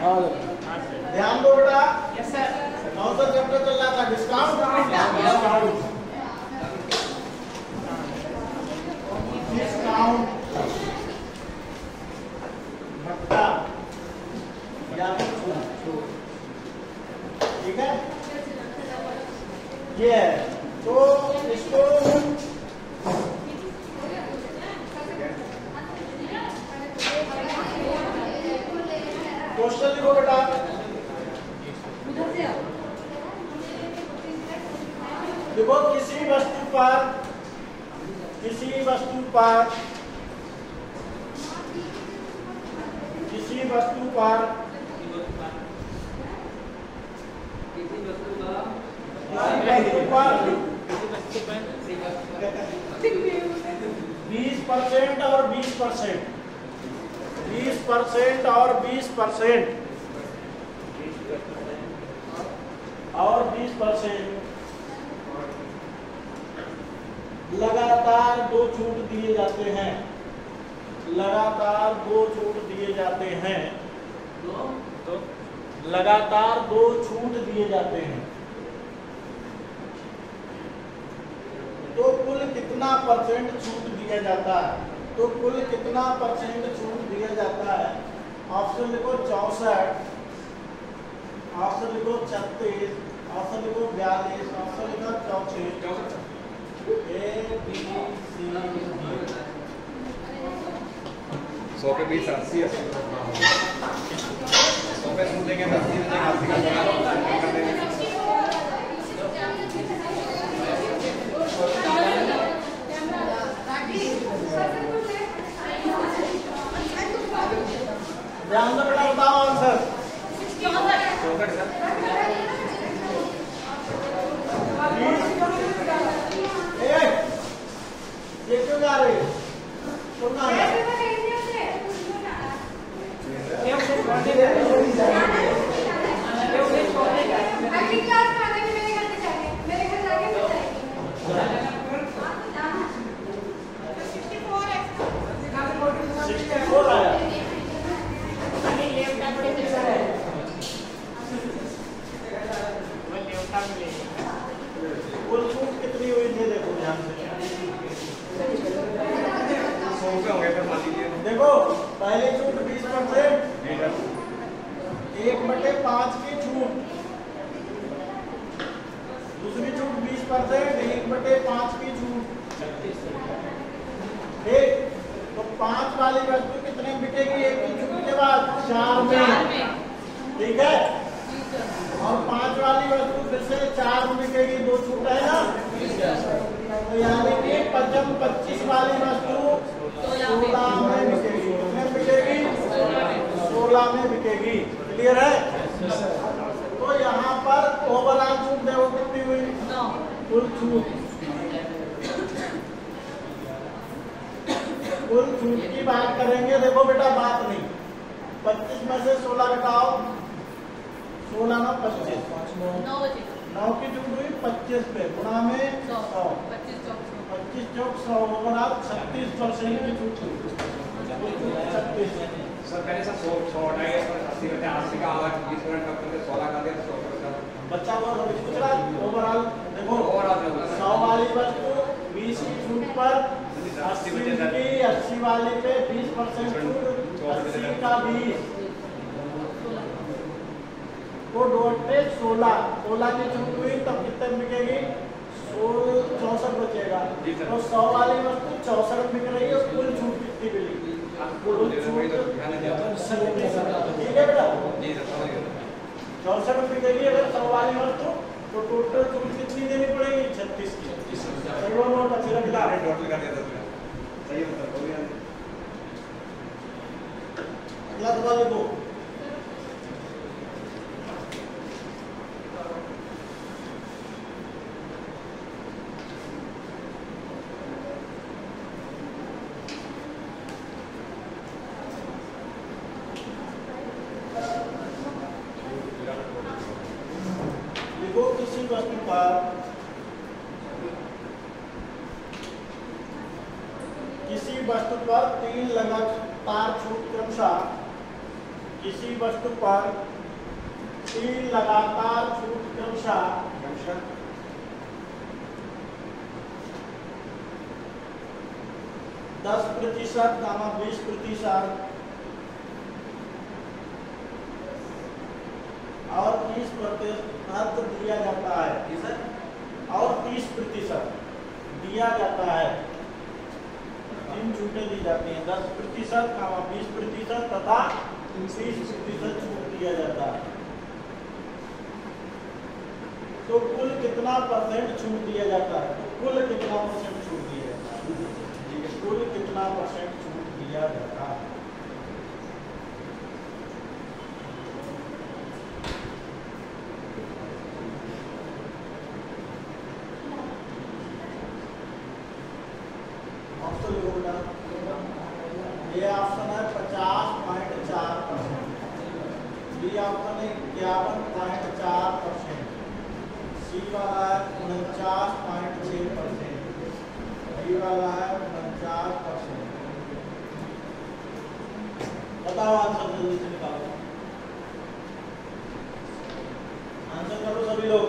ध्यान दो बेटा। Yes sir. औसत चैप्टर चल रहा था, डिस्काउंट भट्टा या ठीक है, ये है। तो इसको क्वेश्चन लिखो बेटा। देखो किसी वस्तु पर किसी वस्तु पर बीस % और 20%, 20% और 20% और 20% लगातार 2 छूट दिए जाते हैं, लगातार 2 छूट दिए जाते हैं, लगातार 2 छूट दिए जाते हैं। तो कुल कितना % छूट दिया जाता है? तो कुल कितना % छूट दिया जाता है? ऑप्शन लिखो 64, ऑप्शन लिखो 36, ऑप्शन लिखो 42, ऑप्शन लिखो 34। A B C D 100 पे 20 80 100 पे सुन देंगे 80 का ध्यान से बेटा बताओ आंसर। 64 सर। ये क्यों जा रही है? सुनना है। कुल छूट कितनी हुई थी देखो ध्यान से। देखो पहली छूट 20%, 1/5 की छूट। दूसरी छूट 20%, 1/5 की छूट। ठीक, तो 5 वाली वस्तु कितने में बिकेगी एक की छूट के बाद? 4 में। ठीक है, और 5 वाली वस्तु फिर से 4 में बिकेगी, 2 छूट है ना। तो यानी कि 25 वाली वस्तु 16 में बिकेगी। कितने बिकेगी? 16 में बिकेगी। क्लियर है? तो यहाँ पर ओवरऑल छूट देखो कितनी हुई? कुल छूट, कुल छूट की बात करेंगे। देखो बेटा बात नहीं, 25 में से 16 घटाओ, 16 ना 25, 9 की छूट हुई 25 पे, गुणा में 100, 25 चौक 100, ओवरऑल 36% की छूट हुई। 36 सर पहले सर 100 हटाइए, 80 का आवाज 20% कम करके 16 कर दिया, 100% बच्चा वो कुछ रहा। ओवरऑल देखो, 100 वाली वस्तु 20 की छूट पर 80 वाली पे 20% छूट, 80 का 20 तो 16 की छूट हुई, तब कितने बिकेगी? 64 बचेगा। तो 100 वाली वस्तु 64 बिक रही है, कुल छूट कितनी मिलेगी? कुल छूट ठीक है बेटा, 64 बिकेगी अगर 100 वाली वस्तु, तो टोटल छूट कितनी देनी पड़ेगी? 36 की। चलो नोट अच्छे रखना, टोटल कर दिया था सही है। अगला सवाल लिखो। किसी वस्तु पर किसी वस्तु पर 3 लगातार छूट क्रमशः किसी वस्तु पर 3 लगातार छूट क्रमशः 10%, 20% और 30% दिया जाता है, और 30% दिया जाता है। 3 छूटें दी जाती हैं, 10%, 20% तथा 30% छूट दिया जाता है। तो कुल कितना परसेंट छूट दिया जाता है? तो कुल कितना परसेंट छूट दिया जाता है? कुल कितना परसेंट छूट दिया जाता है? ये ऑप्शन है 50.4%, बी ऑप्शन है 51.4%, सी वाला है 49.6%, डी वाला है 49%। बताओ आंसर जल्दी से निकालो, आंसर करो सभी लोग।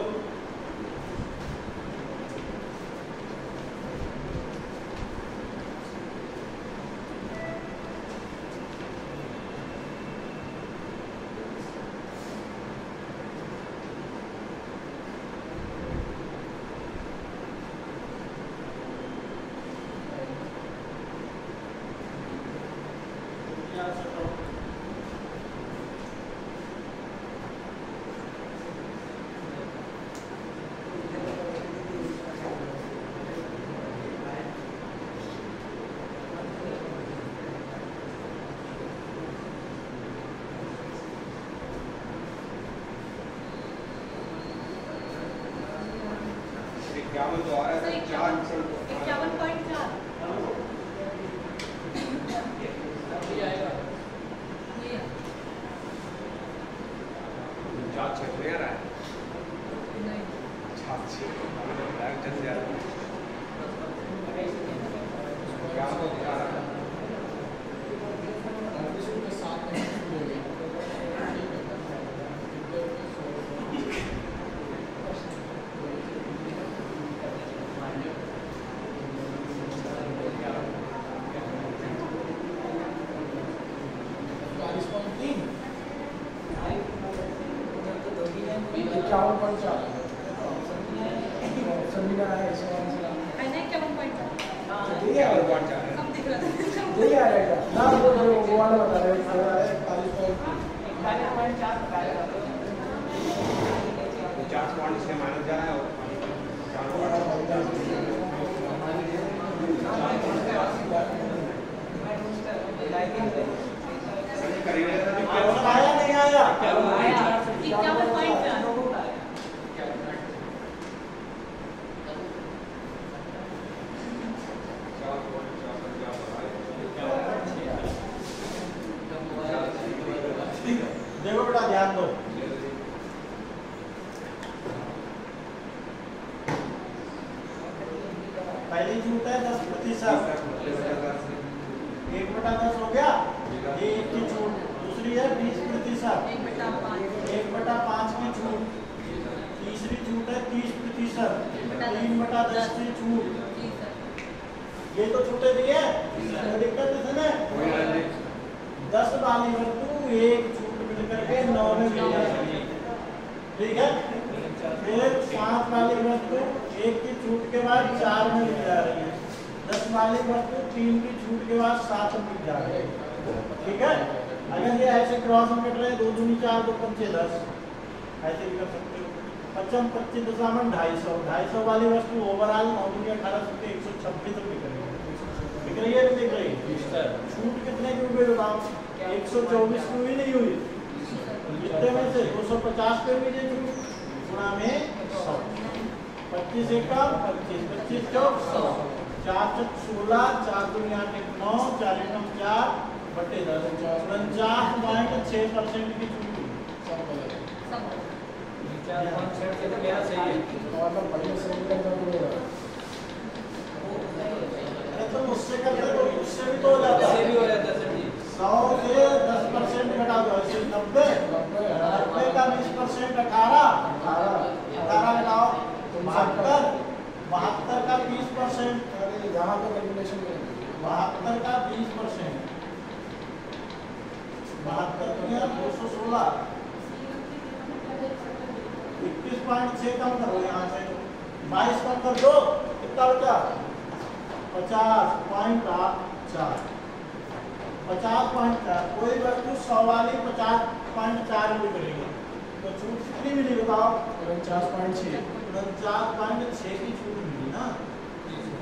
देखो बेटा ध्यान दो, पहली छूट है 10%, 1/10 हो गया, ये 1 की छूट। दूसरी है 20%, 1/5 की छूट। तीसरी छूट है 30%, 3/10 की छूट। ये तो छूटे दिए, कोई दिक्कत इसमें? 10 वाली वस्तु 1 छूट मिल करके 9 में मिल जाएगी, ठीक है। फिर 7 वाली वस्तु 1 की छूट के बाद 4 में मिल जा रही है। 10 वाली वस्तु 3 की छूट के बाद 7 में मिल जा रही है, ठीक है। अगर ये ऐसे क्रॉस में कट रहे हैं, 2 दूनी 4, 2 पंचे 10, ऐसे भी कर सकते हो। 55 25 दशामन 250, 250 वाली वस्तु ओवरऑल 9 दूनी 18 से 126 रुपये बिक रही है, बिक रही है। छूट कितने की हुई बताओ? 124 की हुई नहीं हुई? कितने में से 250 पे हुई है छूट, गुणा में 100, 25 एकम 25, 25 चौक 100, 4 चौक 16, 4 दूनी 8 1 9, 4 एकम 4 बटे 10, 49.6% की छूट हुई। तो मुझसे करते तो उससे भी तो हो जाता है। 100 से 10% घटा दो, ऐसे 90 का 20% 18 घटाओ 72 का 20%, यहाँ पे कैलकुलेशन करेंगे 72 का 20%, 72 216, 21.6 कम करो यहाँ से, 22 कम कर दो, कितना बचा 50.4, 50.4। कोई वस्तु 100 वाली 50.4 में बिकेगी तो छूट कितनी मिली बताओ? 49.6 49.6 की छूट मिली ना,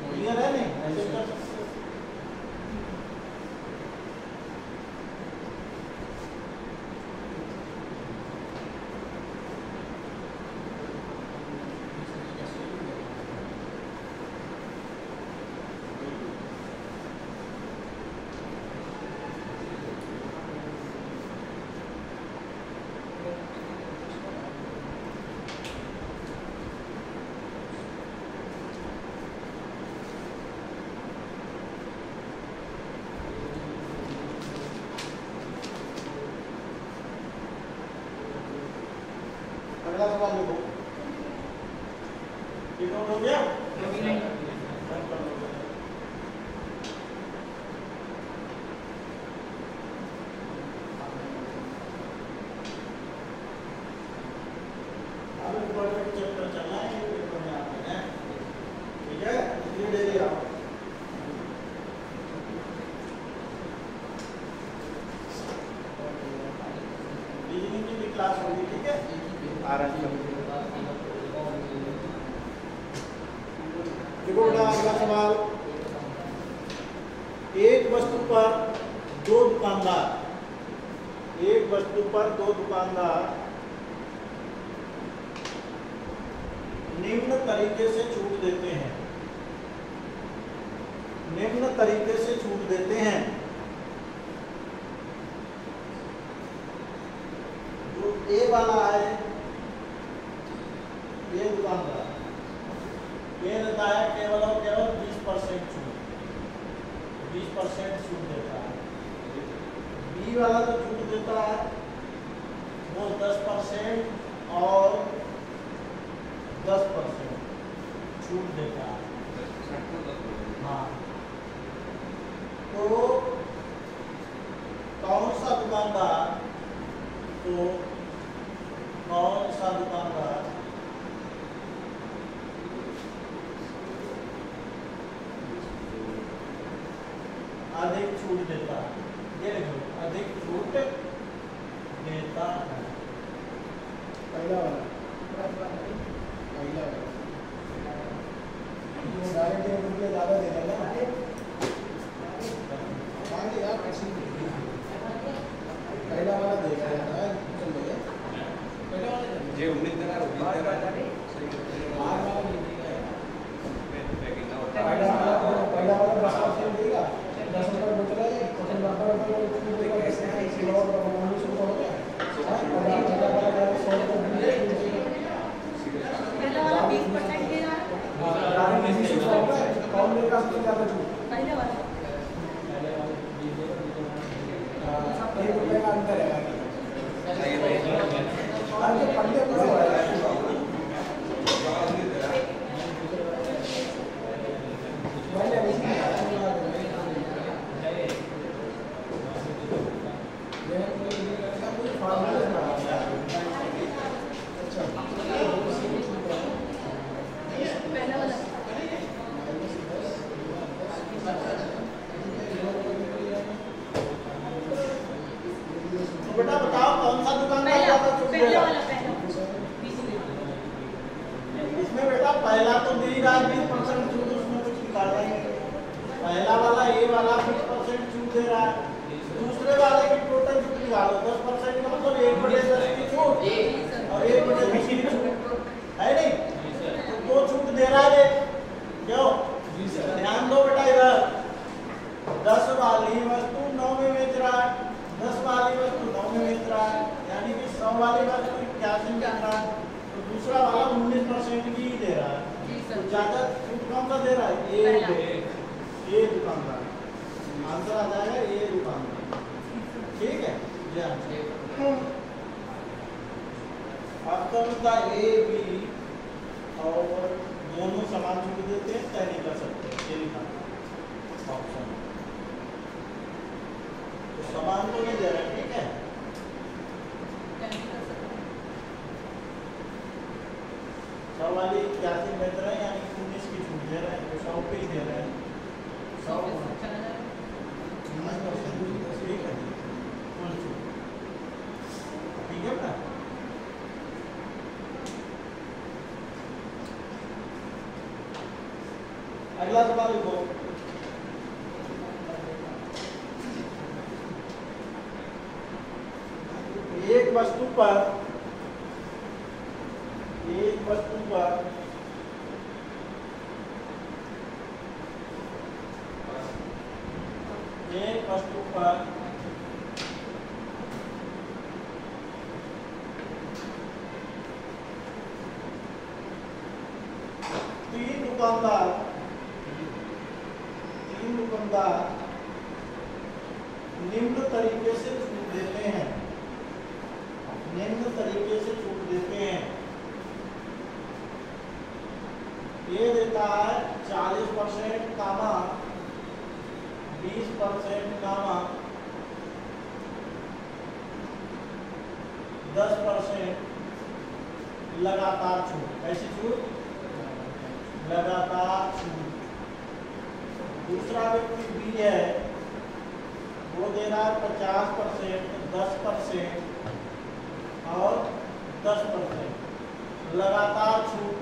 क्लियर है नहीं? ऐसे कर सकते हो। अगला सवाल लिखो, ये नोट हो गया? अब इम्पोर्टेंट चैप्टर चलना है, ये पेपर में आते हैं, ठीक है? इसलिए डेली आओ। रीजनिंग की भी क्लास होगी, ठीक है? देखो बेटा अगला सवाल, एक वस्तु पर दो दुकानदार निम्न तरीके से छूट देते हैं, जो ए वाला है, ये दुकानदार ये देता है केवल और केवल 20% छूट, 20% छूट देता है। बी वाला तो छूट देता है वो 10% और 10% छूट देता है। हाँ, तो कौन सा दुकानदार अधिक छूट देता है? ये देखो, अधिक छूट देता है। पहला वाला डायरेक्ट रुपये ज़्यादा दे देगा ना, यार पहला वाला देगा जे 19 देना है 20 देना है, सही पहला वाला 10% देगा, 10 रुपये बच रहा है, 90 रुपये कौन देगा सबसे ज़्यादा छूट? पहले वाला ₹1 का अंतर है। पढ़ने पड़ा हुआ है बेटा बताओ कौन सा दुकानदार ज्यादा छूट देगा? इसमें बेटा पहला तो दे ही रहा है 20% छूट, उसमें कुछ निकालना ही नहीं। पहला वाला ए वाला 20% छूट दे रहा है, दूसरे वाले की टोटल छूट निकालो, 10% का मतलब 1/10 की छूट और 1/10 की छूट है नहीं, तो दो छूट दे रहा है। क्यों? ध्यान दो बेटा, इधर 10 वाली वस्तु 9 में बेच रहा है, 10 वाली वस्तु 9 में बेच रहा है, यानी कि 100 वाली वस्तु 81 में बेच रहा है, तो दूसरा वाला 19% की ही दे रहा है। तो ज्यादा छूट कौन सा दे रहा है? ये दुकानदार। आंसर आ जाएगा ये दुकानदार। ठीक है अब तो मिलता ए बी और दोनों समान छूट देते हैं, तय नहीं कर सकते, ये लिखा ऑप्शन। तो समान तो नहीं दे रहे, ठीक है। सौ वाली 81 में दे रहे हैं, यानी 19 की छूट दे रहे हैं, तो 100 पे ही दे रहे हैं। 100 ठीक है, फुल छूट, ठीक है ना। अगला सवाल लिखो। एक वस्तु पर एक वस्तु पर तीन दुकानदार निम्न तरीके से छूट देते हैं, ये देता है 40% कामा 20% कामा 10% लगातार छूट। ऐसी छूट लगातार छूट। दूसरा व्यक्ति बी है, वो दे रहा है 50%, 10% और 10% लगातार छूट।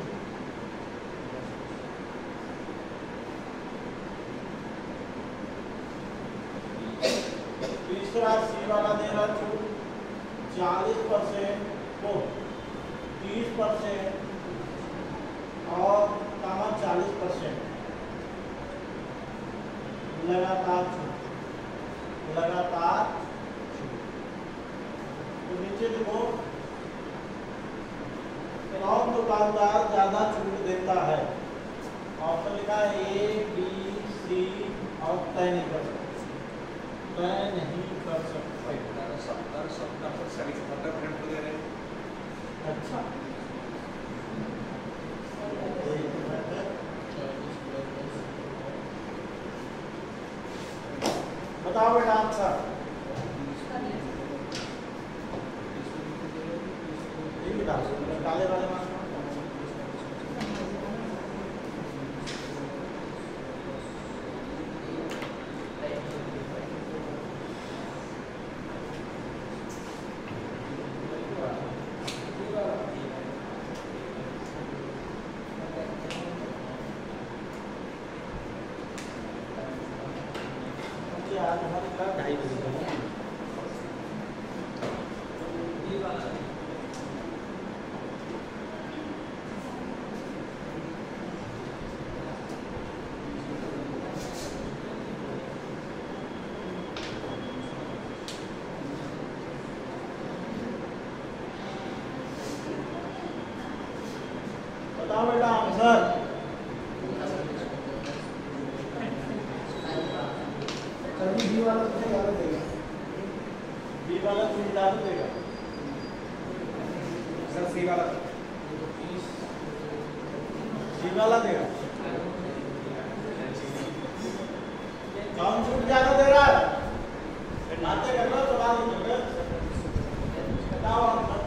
तीसरा सी वाला दे रहा छूट 40% को 30% और 40% लगातार छूट। तो नीचे देखो, कौन दुकानदार ज्यादा छूट देता है। ऑप्शन लिखा है ए बी सी और तय नहीं कर सकते, अच्छा बताओ बेटा आंसर। काले वाले आज हमारी क्लास 2:30 बजे तक है। बताओ बेटा आंसर। बी वाला तुझे ज्यादा देगा, बी वाला तुझे ज्यादा देगा सर। सी वाला देगा। कौन छूट ज्यादा दे रहा है? बातें कर लो, सवाल बताओ आंसर।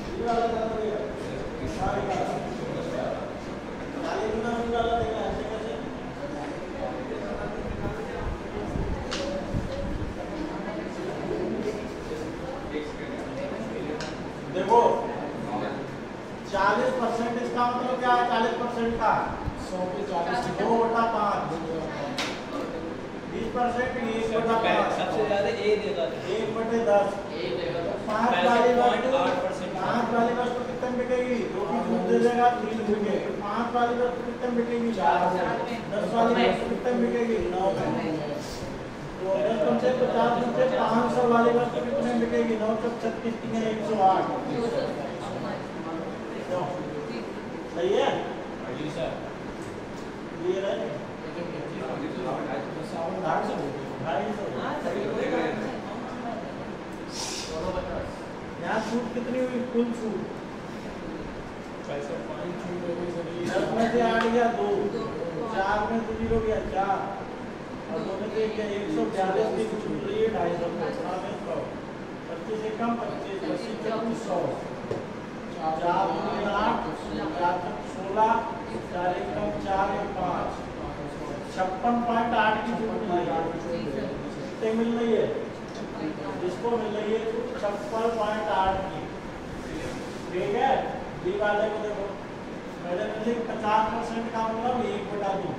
सी वाला ज्यादा देगा, सारी वाला देगा। ऐसे कैसे? देखो 40% इसका मतलब क्या है? 40% का 100 पे 40 2/5 20% 1/5 सबसे ज्यादा ए देगा 1/10 5 वाली वस्तु कितने बिकेगी? 2 की छूट दे देगा 3 बिके। 5 वाली वस्तु कितने बिकेगी? 4 में। 10 वाली वस्तु कितने बिकेगी? 9 में। तो 10 में से 50 में से 500 वाली वस्तु कितने बिकेगी? 9 × 36 = 108। सही है जी सर। क्लियर है? यहाँ छूट कितनी हुई कुल छूट? 10 में से 8 गया 2, 4 में से 0 गया 4 और 2 में से 1 गया 142 की छूट रही है 250 में 100 25 से कम 25 80 24 100 4 में 8 4 तक 16 4 एक कम 4 एक 5 56.8 की छूट मिल रही है। कितने मिल रही है? जिसको मिल रही है 56.8 की। ठीक है, बी वाले को देखो पहले मिली 50% का मतलब 1/2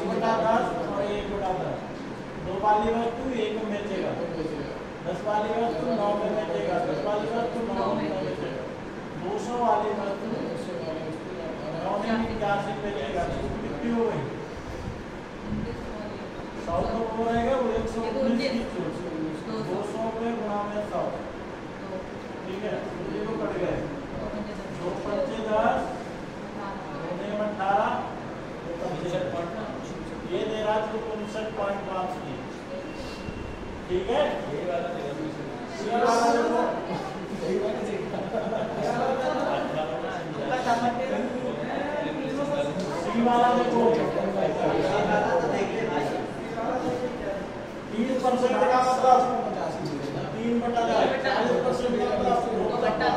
1/10 और 1/10 2 वाली वस्तु 1 में बेचेगा 10 वाली वस्तु 9 में बेचेगा 10 वाली वस्तु 9 में बेचेगा 200 वाली वस्तु 9 में 81 बेचेगा। कितनी हो गई? 100 तो वो रहेगा वो 119 की छूट 200 पे गुणा में 100 ठीक है, ये को कट गए 2 25 10 2 18 ये दे रहा 59.5 की। ठीक है, ये वाला देखो सी वाला देखो 30% का मतलब 3/10 40% का मतलब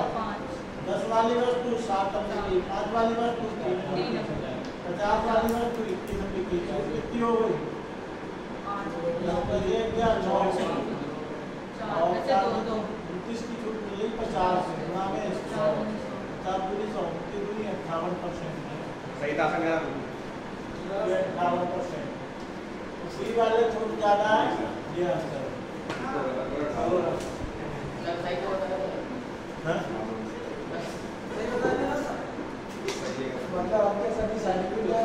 10 वाली वस्तु 7 की 5 वाली वस्तु 3 50 वाली वस्तु 21 की कितनी हो गई? 1 क्या 9 से और 29 की छूट मिली 50 गुणा में 100 50 दूरी 100 की दूरी 58% सही था संगा 58%। उसी वाले छूट ज्यादा है ये अंतर है। मतलब आपके सभी सर्टिफिकेट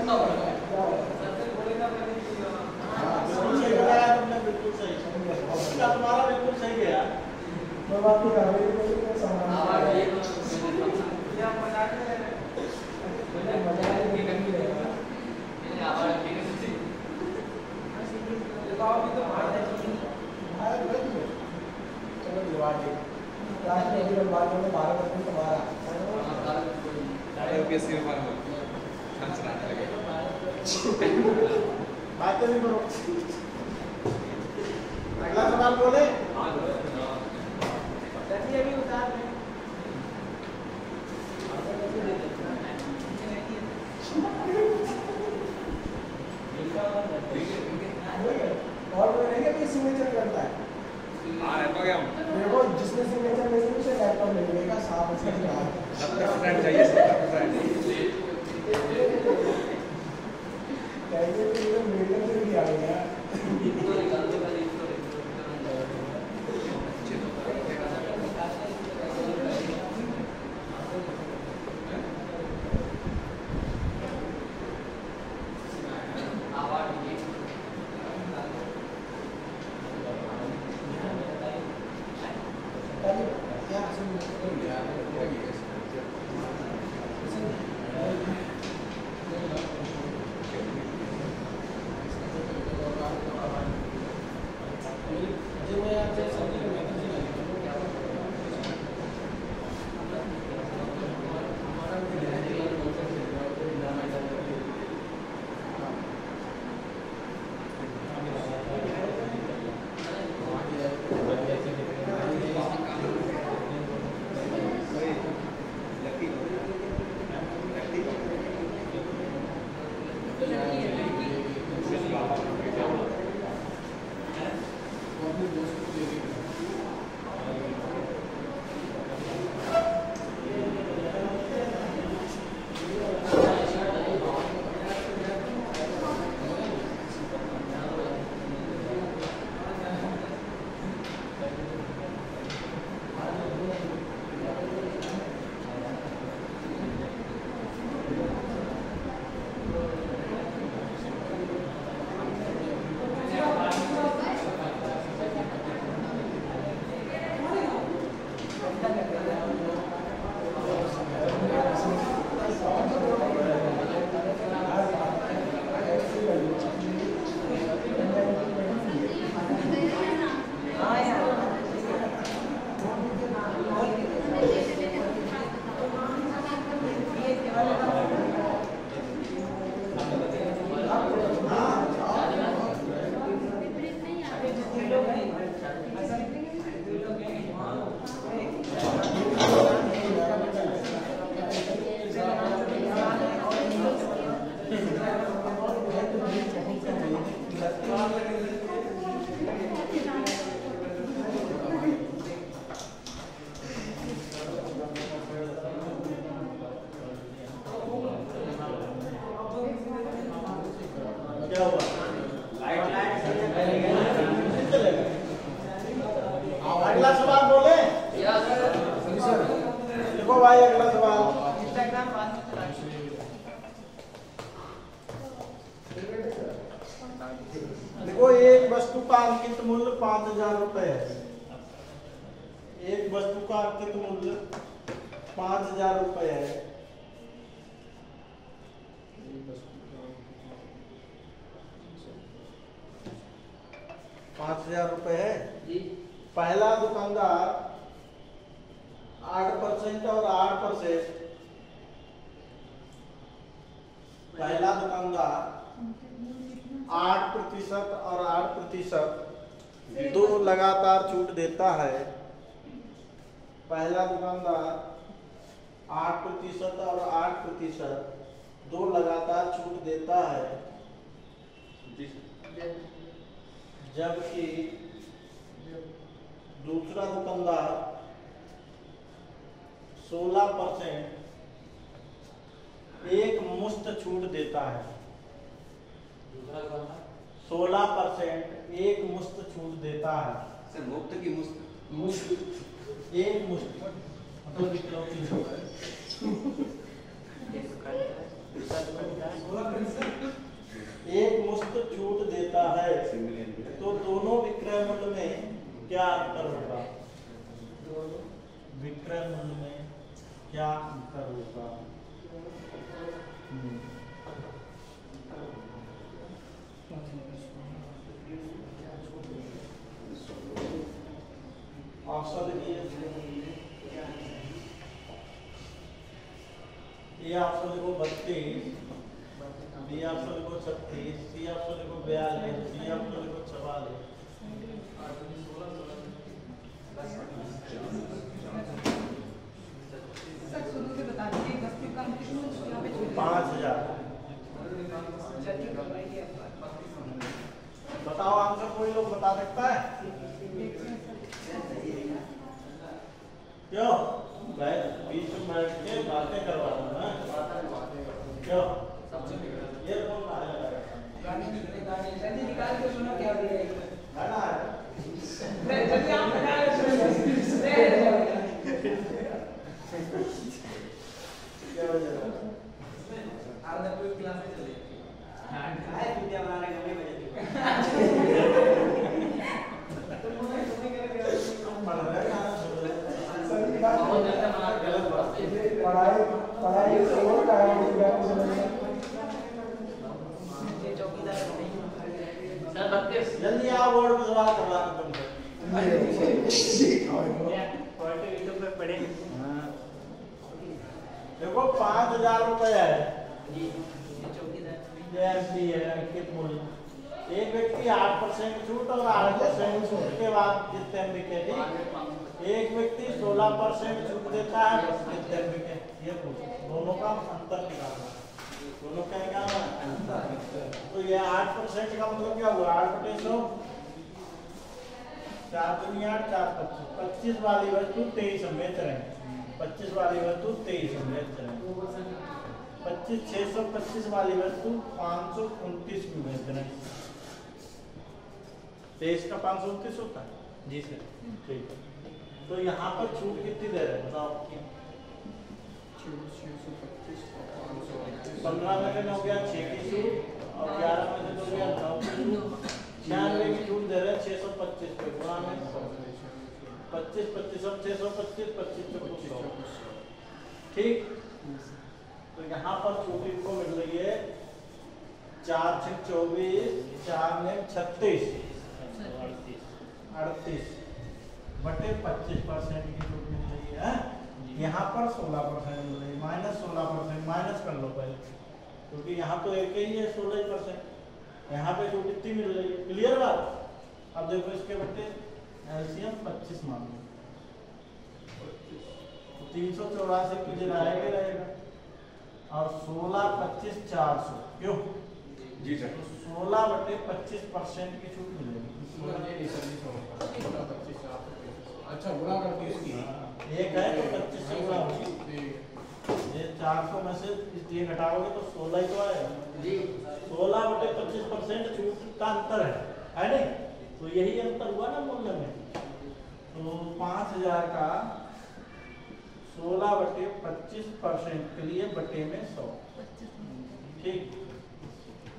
सही बताया तुमने, बिल्कुल सही। इसका तुम्हारा बिल्कुल सही गया। मैं बात नहीं कर रही हूँ चलो दिवाली लास्ट में अभी बात करें 12% तुम्हारा यूपीएससी में मार आंसर आने लगे बात नहीं करो। अगला सवाल बोले अभी उतार दें। और कोई नहीं कि सिग्नेचर करता है? हाँ रहता क्या देखो जिसने सिग्नेचर में से मुझे लैपटॉप ले लेगा 7 से 70% चाहिए 70%। कैसे तो ये मीडियम से भी आ गया। अगला सवाल बोले। देखो भाई अगला सवाल, देखो एक वस्तु का अंकित मूल्य 5,000 रुपए है। एक वस्तु का अंकित मूल्य 5,000 रुपए है। ₹5,000 है। पहला दुकानदार 8% और 8%, पहला दुकानदार 8% और 8% दो लगातार छूट देता है। पहला दुकानदार 8% और 8% दो लगातार छूट देता है, जबकि दूसरा दुकानदार 16% एक मुश्त छूट देता है। 16% एक मुश्त छूट देता है। सर मुफ्त की मुफ्त एक मुश्त मतलब इकलौती छूट है। एक मुश्त छूट देता है, तो दोनों विक्रय मूल्य में क्या अंतर होगा? विक्रय मूल्य में क्या अंतर होगा? ऑप्शन देखिए, ये ऑप्शन देखो 32, बी ऑप्शन देखो 36, सी ऑप्शन देखो 42, डी ऑप्शन देखो 44। 5,000। बताओ आंसर, कोई लोग बता सकता है? क्यों भाई बीच में बैठ के बातें करवा रहा हूँ क्यों? ये कौन निकाल के सुनो क्या है ना? क्या वजह है? आधा कोई क्लास में चले है विद्या बनाने का नहीं पढ़ाई और जल्दी आओ, बोर्ड में सवाल करवा तुमसे। देखो 5,000 है, अंकित मूल्य। एक व्यक्ति 8% छूट और 8% छूट के बाद जितने बिके, एक व्यक्ति 16% छूट देता है, बस जितने बिके। ये दोनों का अंतर निकालना, दोनों का निकालना। तो ये 8% का मतलब क्या हुआ? 8/100, 4 दुनिया 4 25। 25 वाली वस्तु 23 हम बेच रहे हैं। 25 वाली वस्तु 23 हम बेच रहे हैं। 625 वाली वस्तु 529 में बेच रहे हैं। 23 का 529 होता है जी सर। ठीक है, तो यहाँ पर छूट कितनी दे रहे हैं बताओ? 15 में से हो गया 6 की छूट और 11 में से हो गया 9 की छूट। 96 की छूट दे रहे हैं 625 पे, गुणा में 25 25 अब 625 25 2400। ठीक, तो यहाँ पर छूट इनको मिल रही है 4 6 24, 4 में 36, 38 बटे 25% की छूट मिल रही है। यहाँ पर 16% मिल रही है, -16%। माइनस कर लो पहले, क्योंकि यहाँ तो एक ही है 16%, यहाँ पे छूट इतनी मिल रही है। क्लियर बात? अब देखो इसके बटे एलसीएम 25 मान लो, 384 की जगह आएगा रहेगा, और 16 25 400। क्यों जी सर? 16 बटे 25% की छूट मिलेगी। अच्छा गुणा करके इसकी एक है तो 25 से गुणा होगी। ये 400 में से इसलिए घटाओगे तो 16 ही तो आएगा जी। 16 बटे 25% छूट का अंतर है नहीं? तो यही अंतर हुआ ना मूल्य में। तो 1000 का 16/25% के लिए बटे में 100। ठीक,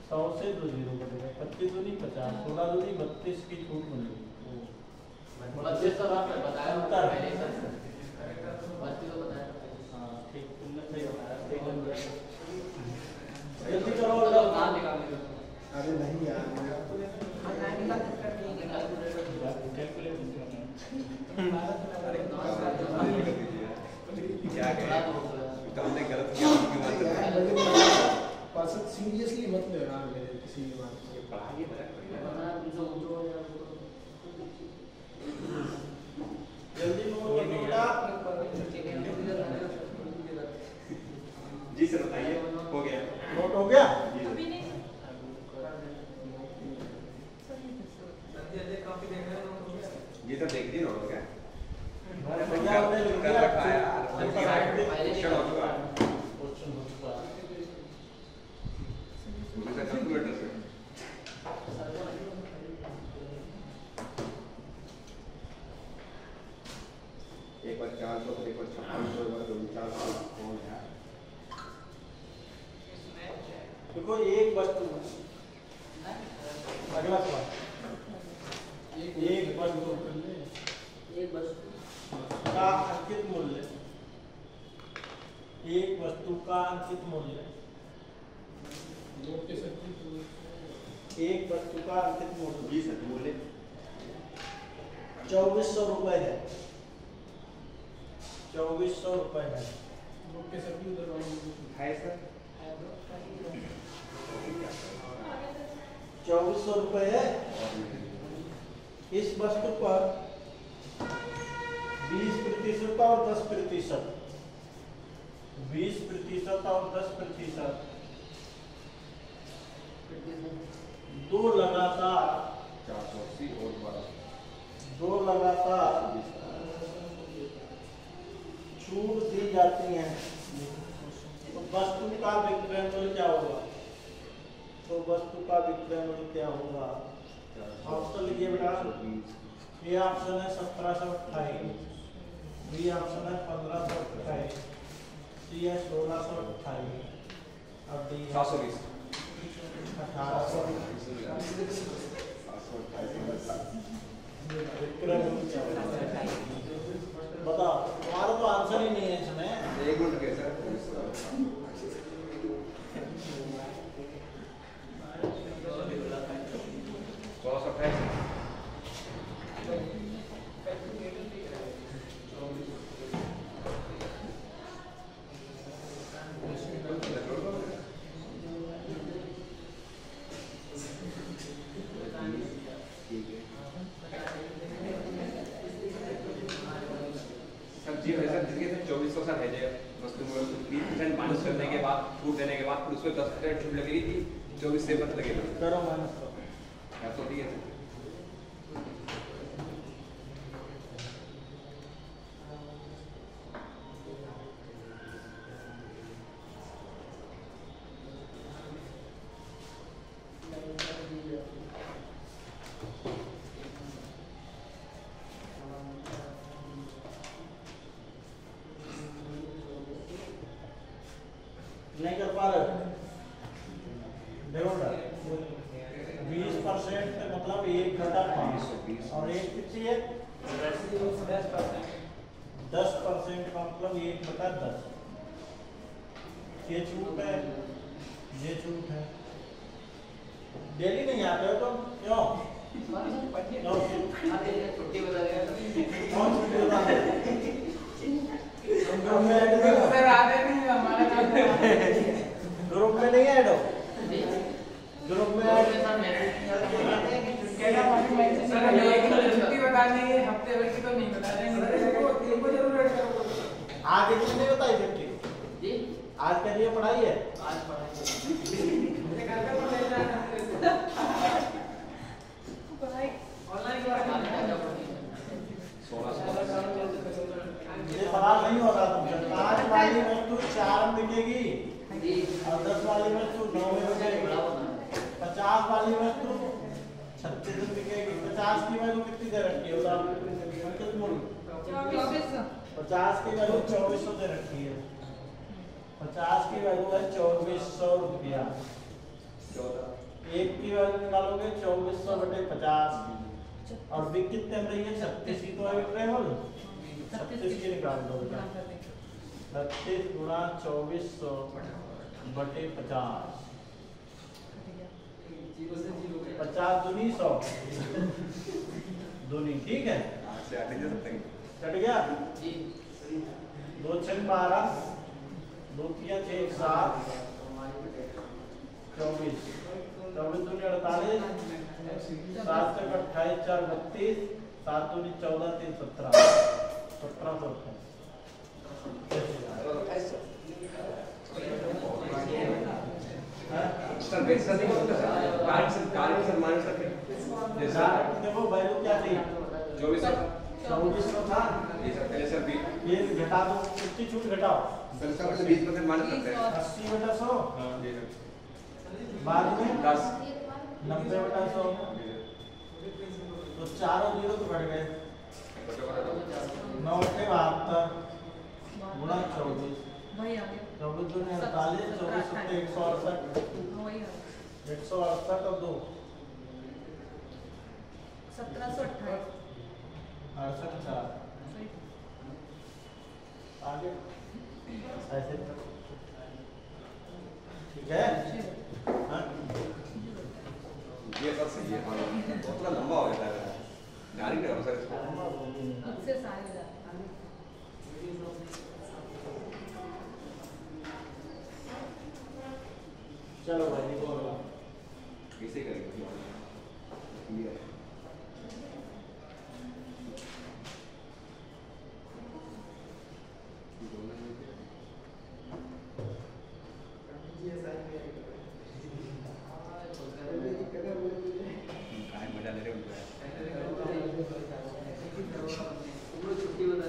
100 से 2 जीरो बटेगा, 25 दूनी 50, 16 दूनी 32 की छूट मिलेगी। 32 तो आपने बताया अंतर। पहले सर, 32 तो बताया। हाँ ठीक, तुमने सही बताया। जल्दी करो मतलब कहाँ निकालने का? अरे नहीं यार क्या गया तो हमने गलत किया क्यों मत पर्सन सीरियसली मत ले यार मेरे किसी भी बात को। पढ़ाइए जल्दी नोट कर लो बेटा। जी सर बताइए, हो गया नोट हो गया? अभी नहीं ये तो देख दी नोट हो गया। भैया हमने लिख कर दिया। रखा है यार, क्वेश्चन हो चुका है। क्वेश्चन हो चुका है। पूरे कैलकुलेटर से एक बार 400 एक बार 5600 एक बार 400 कौन है? देखो एक वस्तु, अगला सवाल, एक वस्तु का अंकित मूल्य, एक वस्तु का अंकित मूल्य, एक वस्तु का अंकित मूल्य जी सर बोले 2400 रुपए है। 2400 रुपए है। है सर 2400 रुपए है। इस वस्तु पर 20% और 10%, 20% और 10%, दो लगातार 480 और 12 दो लगातार छूट दी जाती हैं तो वस्तु का विक्रय मूल्य क्या होगा? तो वस्तु का विक्रय मूल्य क्या होगा? ऑप्शन लिखिए बेटा। ए ऑप्शन है 1728, बी ऑप्शन है 1528, सी है 1628 और डी है 720 1820। विक्रय मूल्य क्या होगा? बताओ, तुम्हारा तो आंसर ही नहीं है इसमें। एक मिनट के सर 2400 सर है जो वस्तु में 20% माइनस करने के बाद छूट देने के बाद फिर उसमें 10% छूट लगेगी थी 24 से मत लगेगा करो माइनस करो। या तो ठीक है नहीं कर पा रहे हो? देखो 20% मतलब 1/5 और एक कितनी है? 10% का मतलब 1/10। ये छूट है, ये छूट है। डेली नहीं आते हो तुम, क्यों? छुट्टी बता देगा कौन छुट्टी बता दे? ग्रुप में ऐड ग्रुप में नहीं ऐड हो? ग्रुप में ऐड छुट्टी बता देंगे हफ्ते भर की तो नहीं बता देंगे आगे कुछ नहीं बताई छुट्टी जी आज के लिए पढ़ाई है। आज पढ़ाई ऑनलाइन ये सवाल नहीं हो रहा तुमसे। 5 वाली वस्तु 4 में बिकेगी और 10 वाली वस्तु 9 में बिकेगी। 50 वाली वस्तु 36 में बिकेगी। 50 की वैल्यू कितनी दे रखी है? अंकित मूल्य 50 की वैल्यू 2400 दे रखी है। 50 की वैल्यू है 2400 रुपया। एक की वैल्यू निकालोगे 2400 बटे 50 और बिक कितने में रही है 36 ही तो है ट्रेवल 36 की निकाल दो बेटा 36 गुणा 2400 बटे 50 50 दूनी 100 दूनी ठीक है कट गया 2 6 12 2 3 6 7 24 24 दूनी 48 7 से 28 4 32 7 दूनी 14 3 17 1700 सर वैसा नहीं होता सर कार्य सर मान सकते जैसा देखो वैल्यू क्या थी 2400 था जी सर पहले सर ये घटा दो कितनी छूट घटाओ सर इसका मतलब 20% मान सकते हैं 80 बटा 100 हां जी सर बाद में 10 90 बटा 100 तो चारों जीरो तो बढ़ गए 9 से 72 गुणा 24 24 दूनी 48 24 सत्ते 168 168 और 2 1728 68 4 आगे ऐसे ठीक है हाँ ये सर सही है बहुत थोड़ा लंबा हो जाता है गाड़ी करो सर इसको उससे सारे जाते चलो भाई बोलो कैसे करेंगे क्लियर मजा ले रहे छुट्टी बता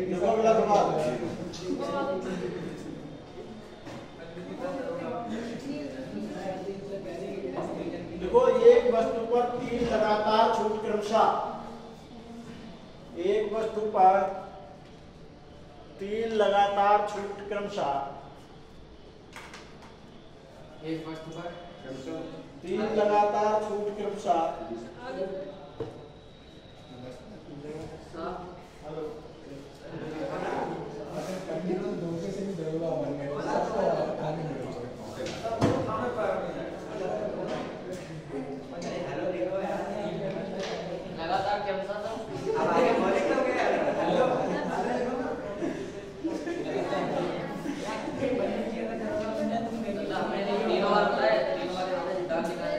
देखो अगला सवाल देखो एक वस्तु पर 3 लगातार छूट क्रमशः एक वस्तु पर 3 लगातार छूट क्रमशः एक वस्तु पर 3 लगातार छूट क्रमशः हेलो कंटिन्यूअस धोखे से भी दरोगा बन गए सबको खाने में लगातार क्या बता था अब आगे बोले तो क्या हेलो मैंने तीनों बार बताया तीनों बार डाल निकाल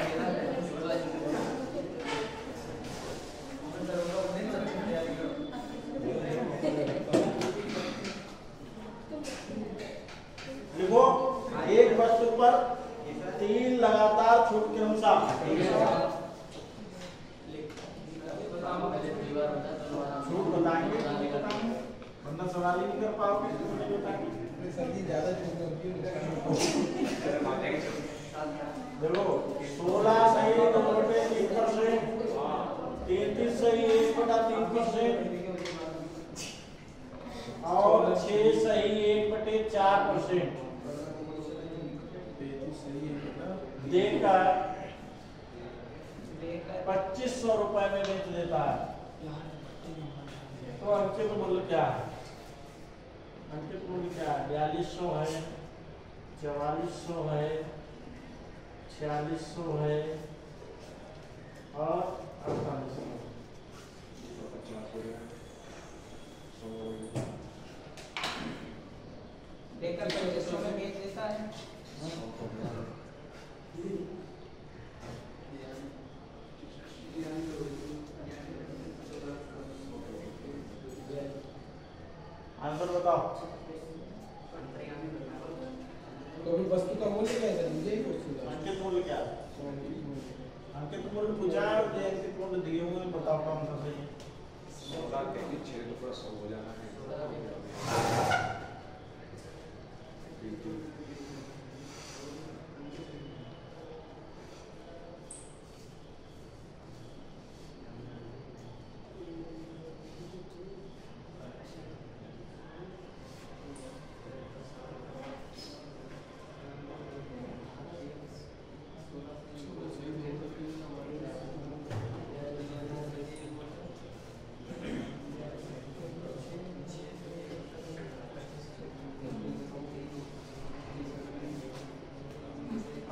देखो एक वस्तु पर 3 लगातार छूट क्रमशः छूट बताएंगे वरना सवाल ही नहीं कर पाओगे नहीं बताएंगे सर्दी ज्यादा छूट होती है देखो 16 सही 2/3%, 33 सही 1/3% और 6 सही 1/4% देकर 2500 रुपए में बेच देता है। तो अंकित मूल्य क्या है? अंकित मूल्य क्या है? 4200 है, 4400 है, 4600 है और 4800। देखकर 2500 में बेच देता है आंसर बताओ। तो अभी वस्तु का मूल्य क्या है सर मुझे ही पूछ अंकित मूल्य क्या है? अंकित मूल्य पूछा है जे मूल्य दिए हुए हैं, बताओ कौन सा सही है। 16 कहेंगे 6 तो पूरा 100 हो जाना है।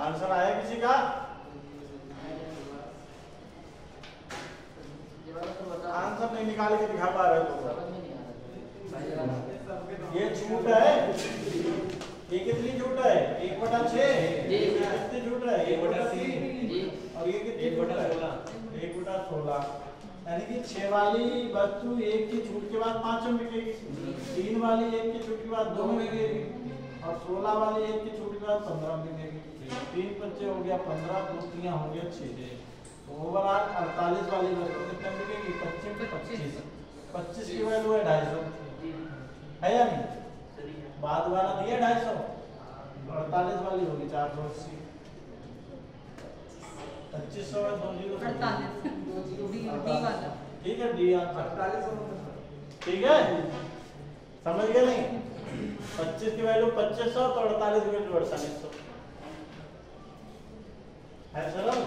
आंसर आया किसी का? आंसर नहीं निकाल के दिखा पा रहे हो तो ये झूठ है। ये कितनी झूठ है? 1/6। कितनी झूठ है? 1/3। और ये कितनी झूठ है? 1/16। यानी कि 6 वाली वस्तु 1 की छूट के बाद 5 में बिकेगी, 3 वाली 1 की छूट के बाद 2 में बिकेगी, और 16 वाली 1 की छूट के बाद 15 में बिकेगी। 3 बच्चे हो गया 15, 2 3 हो गया 6। तो ओवरऑल 48 वाली वस्तु कितने में बिकेगी? 25। 25 की वैल्यू है 250, है या नहीं? बाद वाला दिया 250, 48 वाली होगी 480। 2500 है 20। 48 डी वाला। ठीक है, डी आंसर। ठीक है, समझ गए नहीं? 25 की वैल्यू 2500 तो 48 की वैल्यू 4800 है। सरल।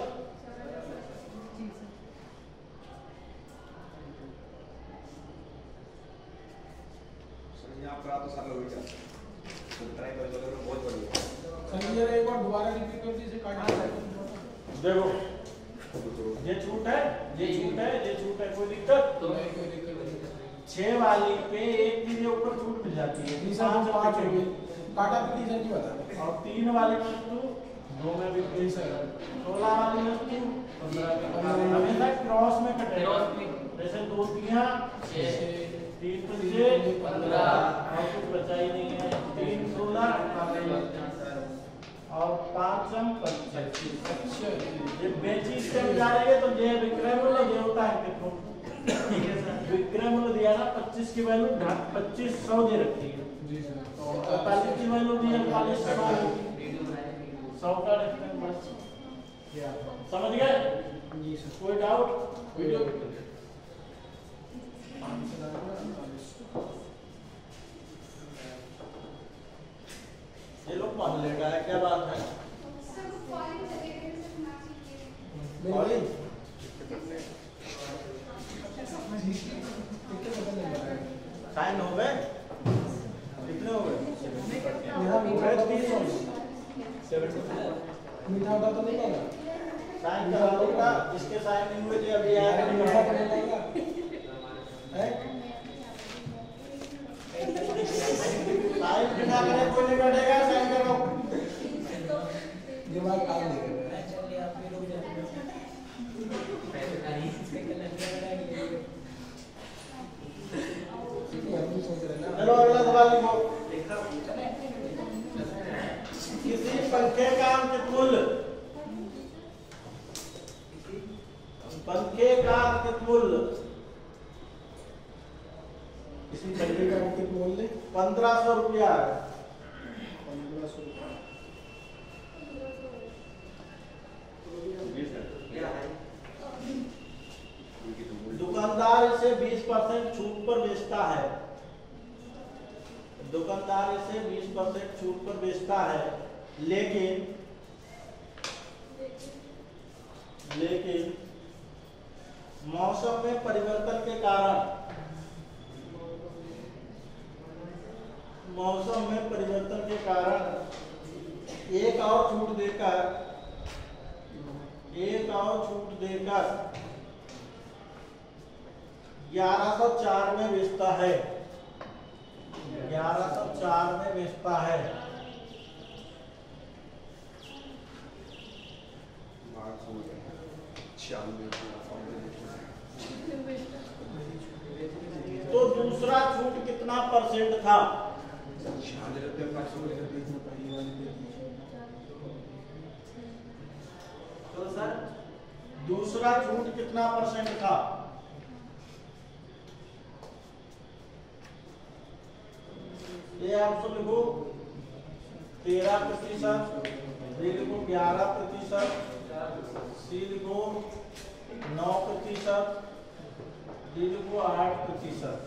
यहाँ पर आप तो साल हो गया, तो ट्राई कर लो, बहुत बढ़िया। सर एक बार दोबारा रिपीट कर दीजिए। देखो ये छूट है, ये छूट है, ये छूट है, कोई दिक्कत? 6 वाली पे 1 दिन के ऊपर छूट मिल जाती है, 5 हो गई। काटा पीटी सर की बता। और 3 वाली वस्तु 2 में भी 16 वाली वस्तु 15 में। हमेशा क्रॉस में कटेगा, जैसे 2 3 3 5 15 और कुछ बचा ही नहीं है। 3 16 और 5 25। ये बेची इससे जा रही है तो ये विक्रय मूल्य ये होता है कितना? विक्रय मूल्य दिया ना 25 की वैल्यू 2500 दे रखी है। जी सर। 48 की वैल्यू दी है 4800। 100 का डिफरेंस बस। समझ गए? जी सर। कोई डाउट? वीडियो ये लोग पढ़ लेगा है, क्या बात है? साइन हो गए? कितने हो गए? मीठा होता तो नहीं होगा। साइन करा दूंगा, जिसके साइन नहीं हुए थे अभी आया नहीं मीठा है। करने लगेगा है। साइन बिना करे कोई नहीं बैठेगा, साइन करो। दिमाग काम नहीं कर रहा है। चलो अगला सवाल लिखो। किसी पंखे का अंकित मूल्य, पंखे का अंकित मूल्य, किसी पंखे का अंकित मूल्य 1500 रुपया है। 1500 दुकानदार इसे 20% छूट पर बेचता है। दुकानदार इसे 20% छूट पर बेचता है, लेकिन मौसम में परिवर्तन के कारण एक और छूट देकर 1104 में बेचता है। 1104 में बेचता है। तो दूसरा छूट कितना परसेंट था? तो सर दूसरा छूट कितना परसेंट था? ये ऑप्शन लिखो 13%, बी लिखो 11%, सी लिखो 9%, डी लिखो 8%।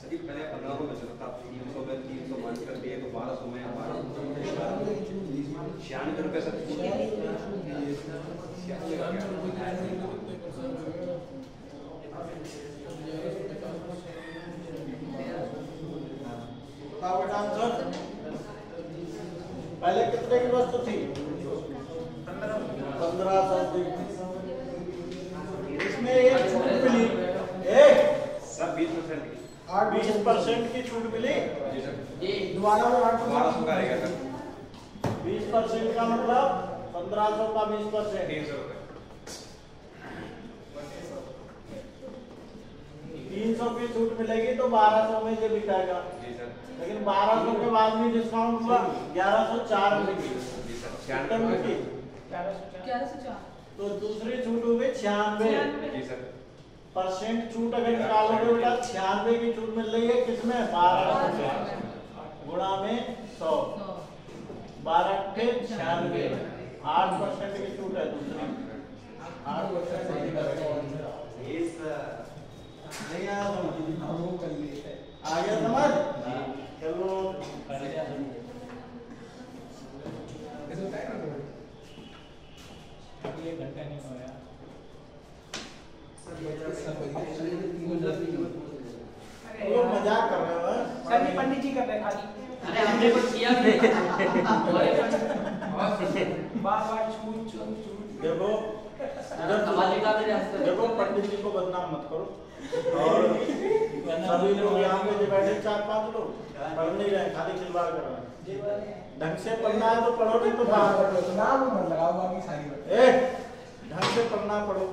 सही पहले 15 को बचा था, 300 में 300 माइनस कर दिए तो 1200 में 96 रुपये सर। बताओ बेटा आंसर। पहले कितने की वस्तु थी? 1500। इसमें एक छूट मिली, एक सर 20% की 20% की छूट मिली। जी सर। दोबारा में 1200 का आएगा सर। 20% का मतलब 1500 का 20%। 300 रुपये। 300 की छूट मिलेगी तो 1200 में ये बिकाएगा। जी सर। लेकिन 1200 के बाद भी डिस्काउंट हुआ 1104 रुपए की। जी सर। कितने में की? 1104। तो दूसरी छूट हो गई 96 जी सर। परसेंट छूट। अगर निकालोगे बेटा 96 की छूट मिल रही है किसमें? 1200 गुणा में 100, 12 के 96, 8% की छूट है दूसरी। 8% नहीं आया समझ? आ गया समझ? चलो ये घंटा नहीं होया। लोग मजाक कर रहे हो हैं? सर ये पंडित जी कर रहे हैं खाली। अरे हमने कुछ किया भी नहीं। बार-बार छूट छूट छूट। देखो कमाल निकाल रहे हैं। देखो पंडित जी को बदनाम मत करो। और सभी लोग यहाँ पे जो बैठे 4-5 लोग पढ़ नहीं रहे, खाली खिलवाड़ कर रहे हैं। ढंग से पढ़ना है तो पढ़ो, नहीं तो बाहर बैठो। नाम मत लगाओ बाकी सारी बात। ढंग से पढ़ना पढ़ो,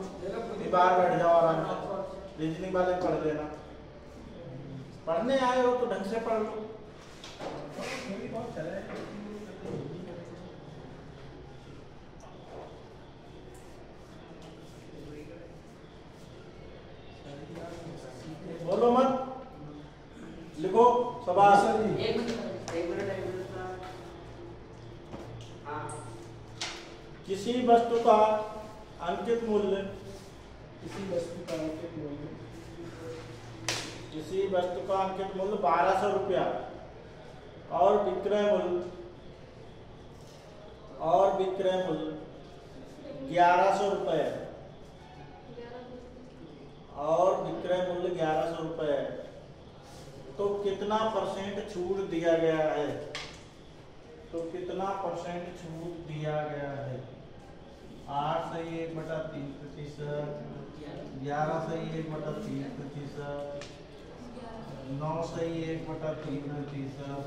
बाहर बैठ जाओ आराम से। रीजनिंग वाले पढ़ लेना। पढ़ने आए हो तो ढंग से पढ़ लो। बोलो मत, लिखो सवाल। एक मिनट। हाँ। किसी वस्तु का अंकित मूल्य, किसी वस्तु का अंकित मूल्य 1200 रुपया और विक्रय मूल्य 1100 रुपए और विक्रय मूल्य 1100 रुपए है, तो कितना परसेंट छूट दिया गया है? तो कितना परसेंट छूट दिया गया है? 8 से 1/3%, 11 से 1/3%, 9 से 1/3%,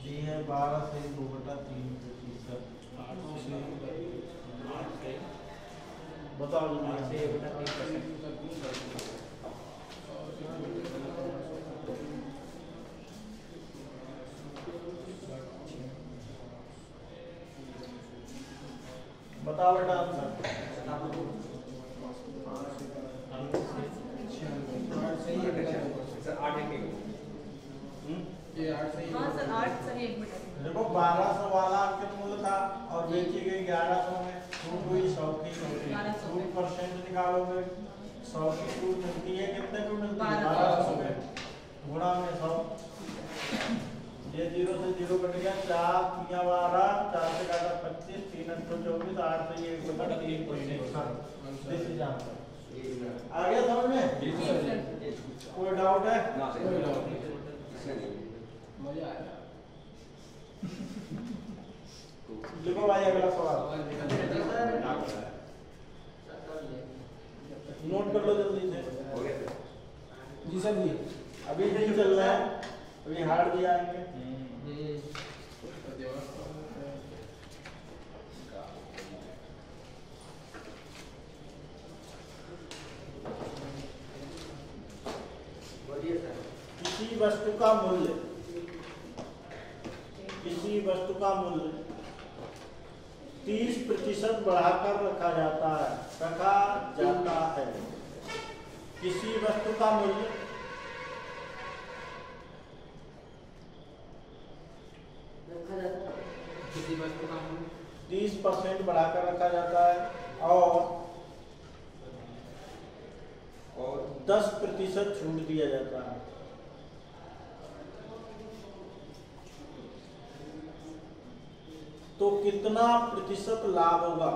डी है 12 से 2/3%। बताओ बताओ बेटा आंसर। सर 8 एक ये 8 से हाँ सर 8 सही 1 मिनट। देखो 1200 वाला अंकित मूल्य था और बेची गई 1100 में, छूट हुई 100 की। 1200 छूट परसेंट निकालोगे 100 की छूट मिलती है, कितने को मिलती है? 1200 1200 में गुणा में 100। ये 0 से 0 कट गया, 4 3 12, 4 से काटा 25, 3 8 24, 8 से 1/3%। This is answer. आ गया समझ में? कोई डाउट है? ना सर। कोई डाउट नहीं। इसमें नहीं। मजा आया। लिखो भाई अगला सवाल। नोट कर लो जल्दी से। हो गया सर। जी सर जी। अभी नहीं चल रहा है, अभी हार्ड भी आएंगे। किसी वस्तु का मूल्य 30% बढ़ाकर रखा जाता है। किसी वस्तु का मूल्य किसी वस्तु का मूल्य 30% बढ़ाकर रखा जाता है और 10% छूट दिया जाता है। तो कितना प्रतिशत लाभ होगा?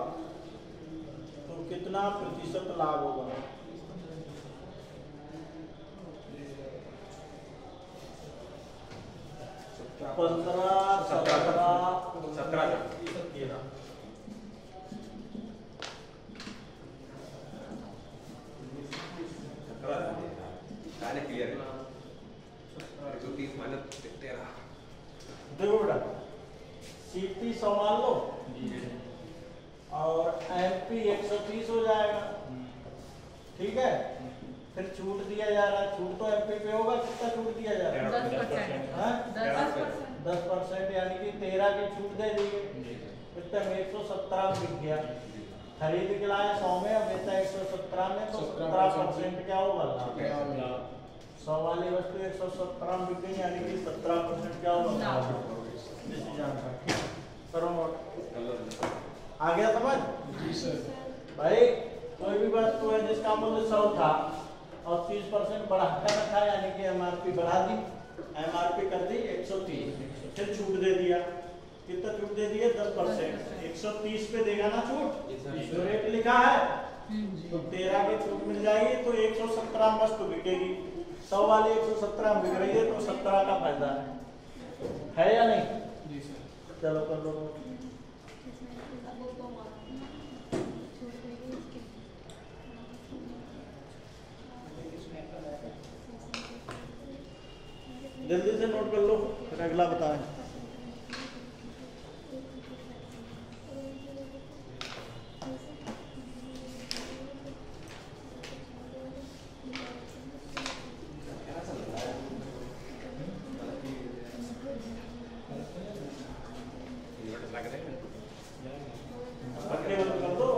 देखो बेटा, सीपी 100 मान लो और एमपी 130 हो जाएगा, ठीक है। फिर छूट दिया जा रहा है, छूट तो एमपी पे होगा, कितना छूट दिया जा रहा है? 10%, यानी कि 13 की छूट दे दी गई, कितने में 117 बिक गया। खरीद के लाए 100 में, अब बेचा 117 में, तो 17% क्या होगा? 100 वाली वस्तु 117 में बिक गई, यानी कि 17% क्या होगा? करो नोट। आ गया समझ? जी सर। भाई कोई भी वस्तु है जिसका मूल्य 100 था और 30% बढ़ाकर रखा, यानी कि एमआरपी बढ़ा दी, एमआरपी कर दी 130, फिर छूट दे दिया। कितना छूट दे दिया? 10%। 130 पे देगा ना छूट, जो रेट लिखा है, तो 13 की छूट मिल जाएगी, तो 117 वस्तु बिकेगी। 100 वाली 117 बिक रही है, तो 17 का फायदा है या नहीं? जी सर। चलो कर लो। जल्दी से नोट कर लो, फिर अगला बताएं। पक्के बंद कर दो।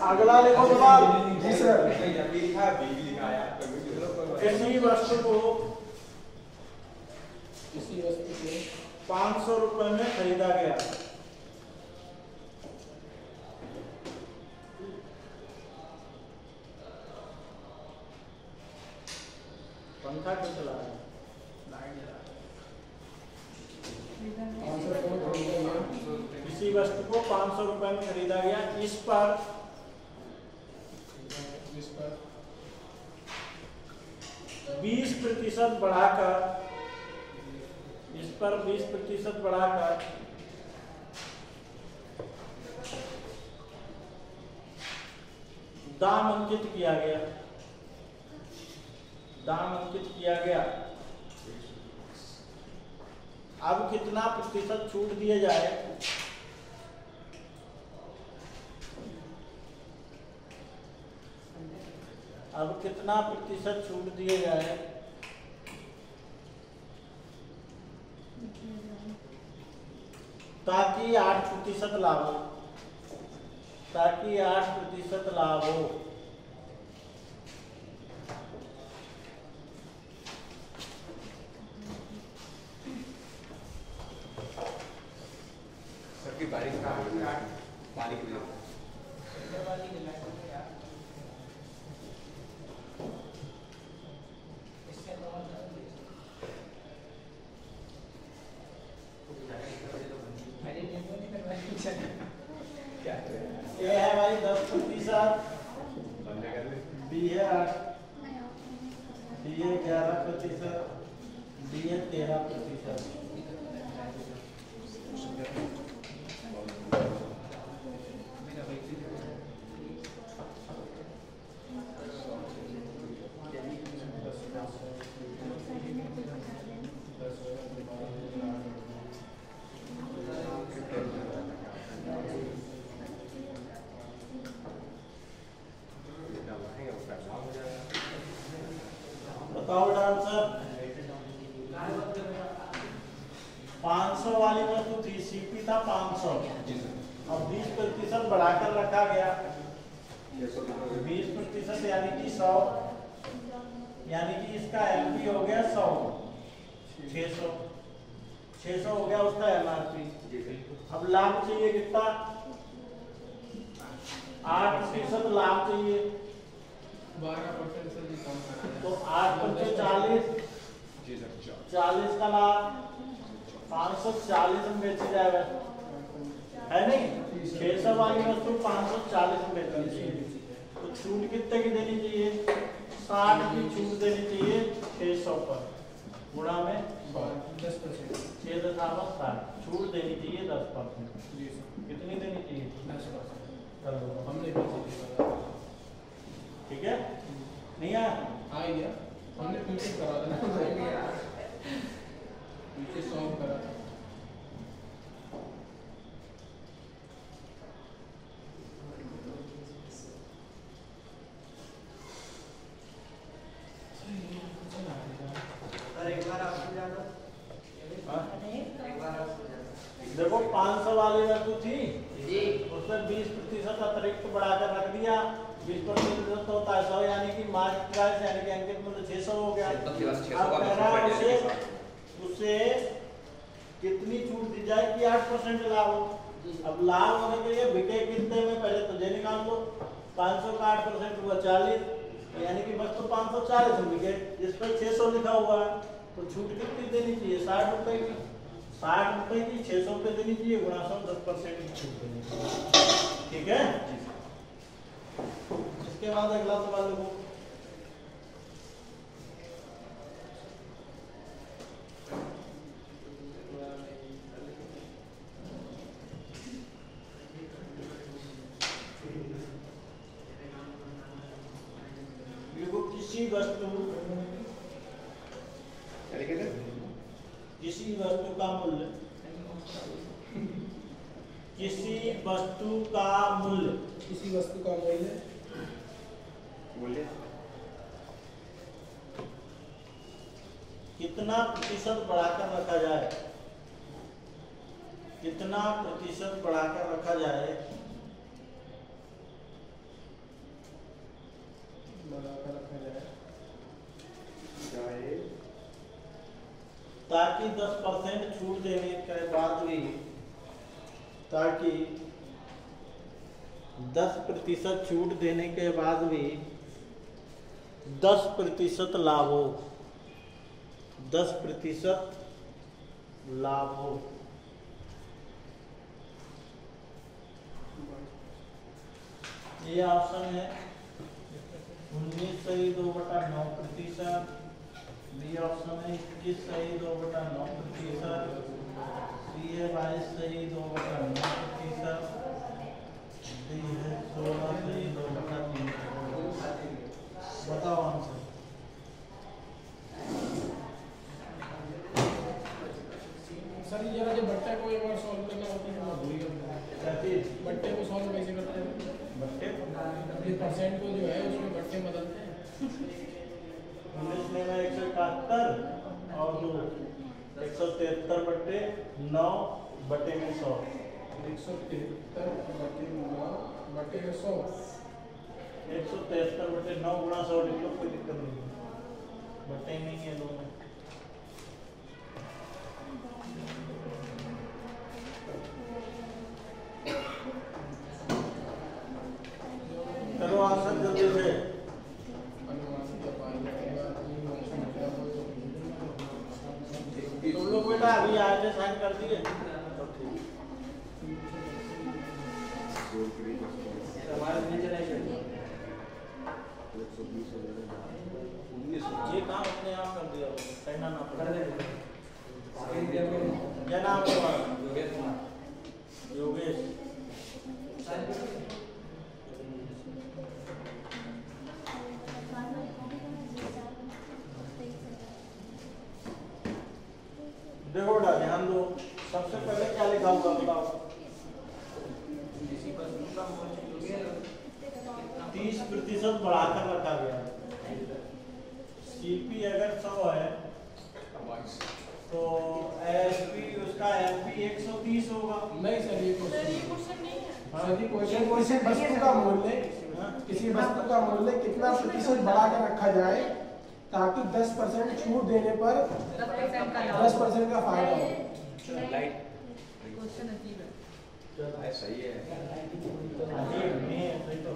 अगला लिखो जवाब। जी सर। किसी वस्तु को 500 रुपए में खरीदा गया, पंखा क्यों चला रहा है? किसी वस्तु को 500 रुपए में खरीदा गया, इस पर 20% बढ़ाकर, इस पर 20% बढ़ाकर दाम अंकित किया गया, दाम अंकित किया गया। अब कितना प्रतिशत छूट दिए जाए? अब कितना प्रतिशत छूट दिए जाए ताकि 8% लाभ हो, ताकि 8% लाभ हो? सबकी बारिश का पानी की ए है भाई 10%, बी है 8, डी है 11%, डी है 13%। बताओ बेटा आंसर। 500 वाली वस्तु थी, सीपी था 500, अब 20% बढ़ाकर रखा गया। 20% यानी कि 100, यानी कि इसका एमपी हो गया 100, 600 हो गया उसका एमआरपी। अब लाभ चाहिए कितना? 8% लाभ चाहिए, 12% से भी कम करना तो 8 × 40, 40 का लाभ 540 में बेची जाएगा, है नहीं? 600 वाली वस्तु 540 में बेचनी चाहिए, तो छूट कितने की देनी चाहिए? 60 की छूट देनी चाहिए 600 पर, गुणा में 10%। 6.60 छूट देनी चाहिए 10%। कितनी देनी चाहिए? 10%। हमने ठीक है, नहीं आया? आ गया, हमने पीछे करा था ना, पीछे सॉल्व करा था। देखो 500 वाली वस्तु थी, जी उसमें 20% अतिरिक्त बढ़ाकर रख दिया। 20% होता है 100, यानी कि मार्केट प्राइस यानी कि अंकित मूल्य 600 हो गया। अब कह रहा है उससे कितनी छूट दी जाए कि 8% लाभ हो। अब लाभ होने के लिए बिके कितने में, पहले तो जे निकाल लो। 500 का 8% हुआ 40, यानी कि वस्तु 540 में बिके, जिस पर 600 लिखा हुआ है, तो छूट कितनी देनी चाहिए? 60 रुपए की। 60 रुपए की 600 रुपए देनी चाहिए, गुणा 100, 10% की छूट देनी चाहिए। ठीक है, इसके बाद अगला सवाल देखो। किसी वस्तु का मूल्य, किसी वस्तु का मूल्य, किसी वस्तु का मूल्य कितना प्रतिशत बढ़ाकर रखा जाए? कितना प्रतिशत बढ़ाकर रखा जाए ताकि 10% छूट देने के बाद भी, ताकि 10% छूट देने के बाद भी 10% लाभ हो, 10% लाभ हो। ये ऑप्शन है 19.2/9%, बी ऑप्शन है 21.2/9%, सी है 22.2/9%, डी है 16.2/3%। बताओ आंसर। सर ये जरा जो बट्टे को एक बार सॉल्व करना होता है, मैं भूल गया। बट्टे को सॉल्व कैसे करते हैं? बट्टे ये परसेंट को जो है उसमें बट्टे बदलते हैं। 19 में 171 और 2 173/9 बटे में 100। 173/9/100। 173/9 गुणा 100 लिख लो, कोई दिक्कत नहीं, बटे नहीं है दोनों। करो आंसर जल्दी से। तुम लोग बेटा अभी आज साइन कर दिए, ये काम अपने आप कर दिया, कहना ना पड़े। क्या नाम है तुम्हारा? योगेश। देखो बेटा ध्यान दो, सबसे पहले क्या लिखा हुआ बताओ? 30% बढ़ाकर रखा गया है। सीपी अगर 20 होगा। नहीं सर ये सर ये क्वेश्चन नहीं है। सर ये क्वेश्चन किसी वस्तु का मूल्य किसी वस्तु का मूल्य कितना प्रतिशत बढ़ा कर रखा जाए ताकि 10% छूट देने पर 10% का फायदा हो। लाइट क्वेश्चन अजीब है। सही है, अजीब नहीं है, सही तो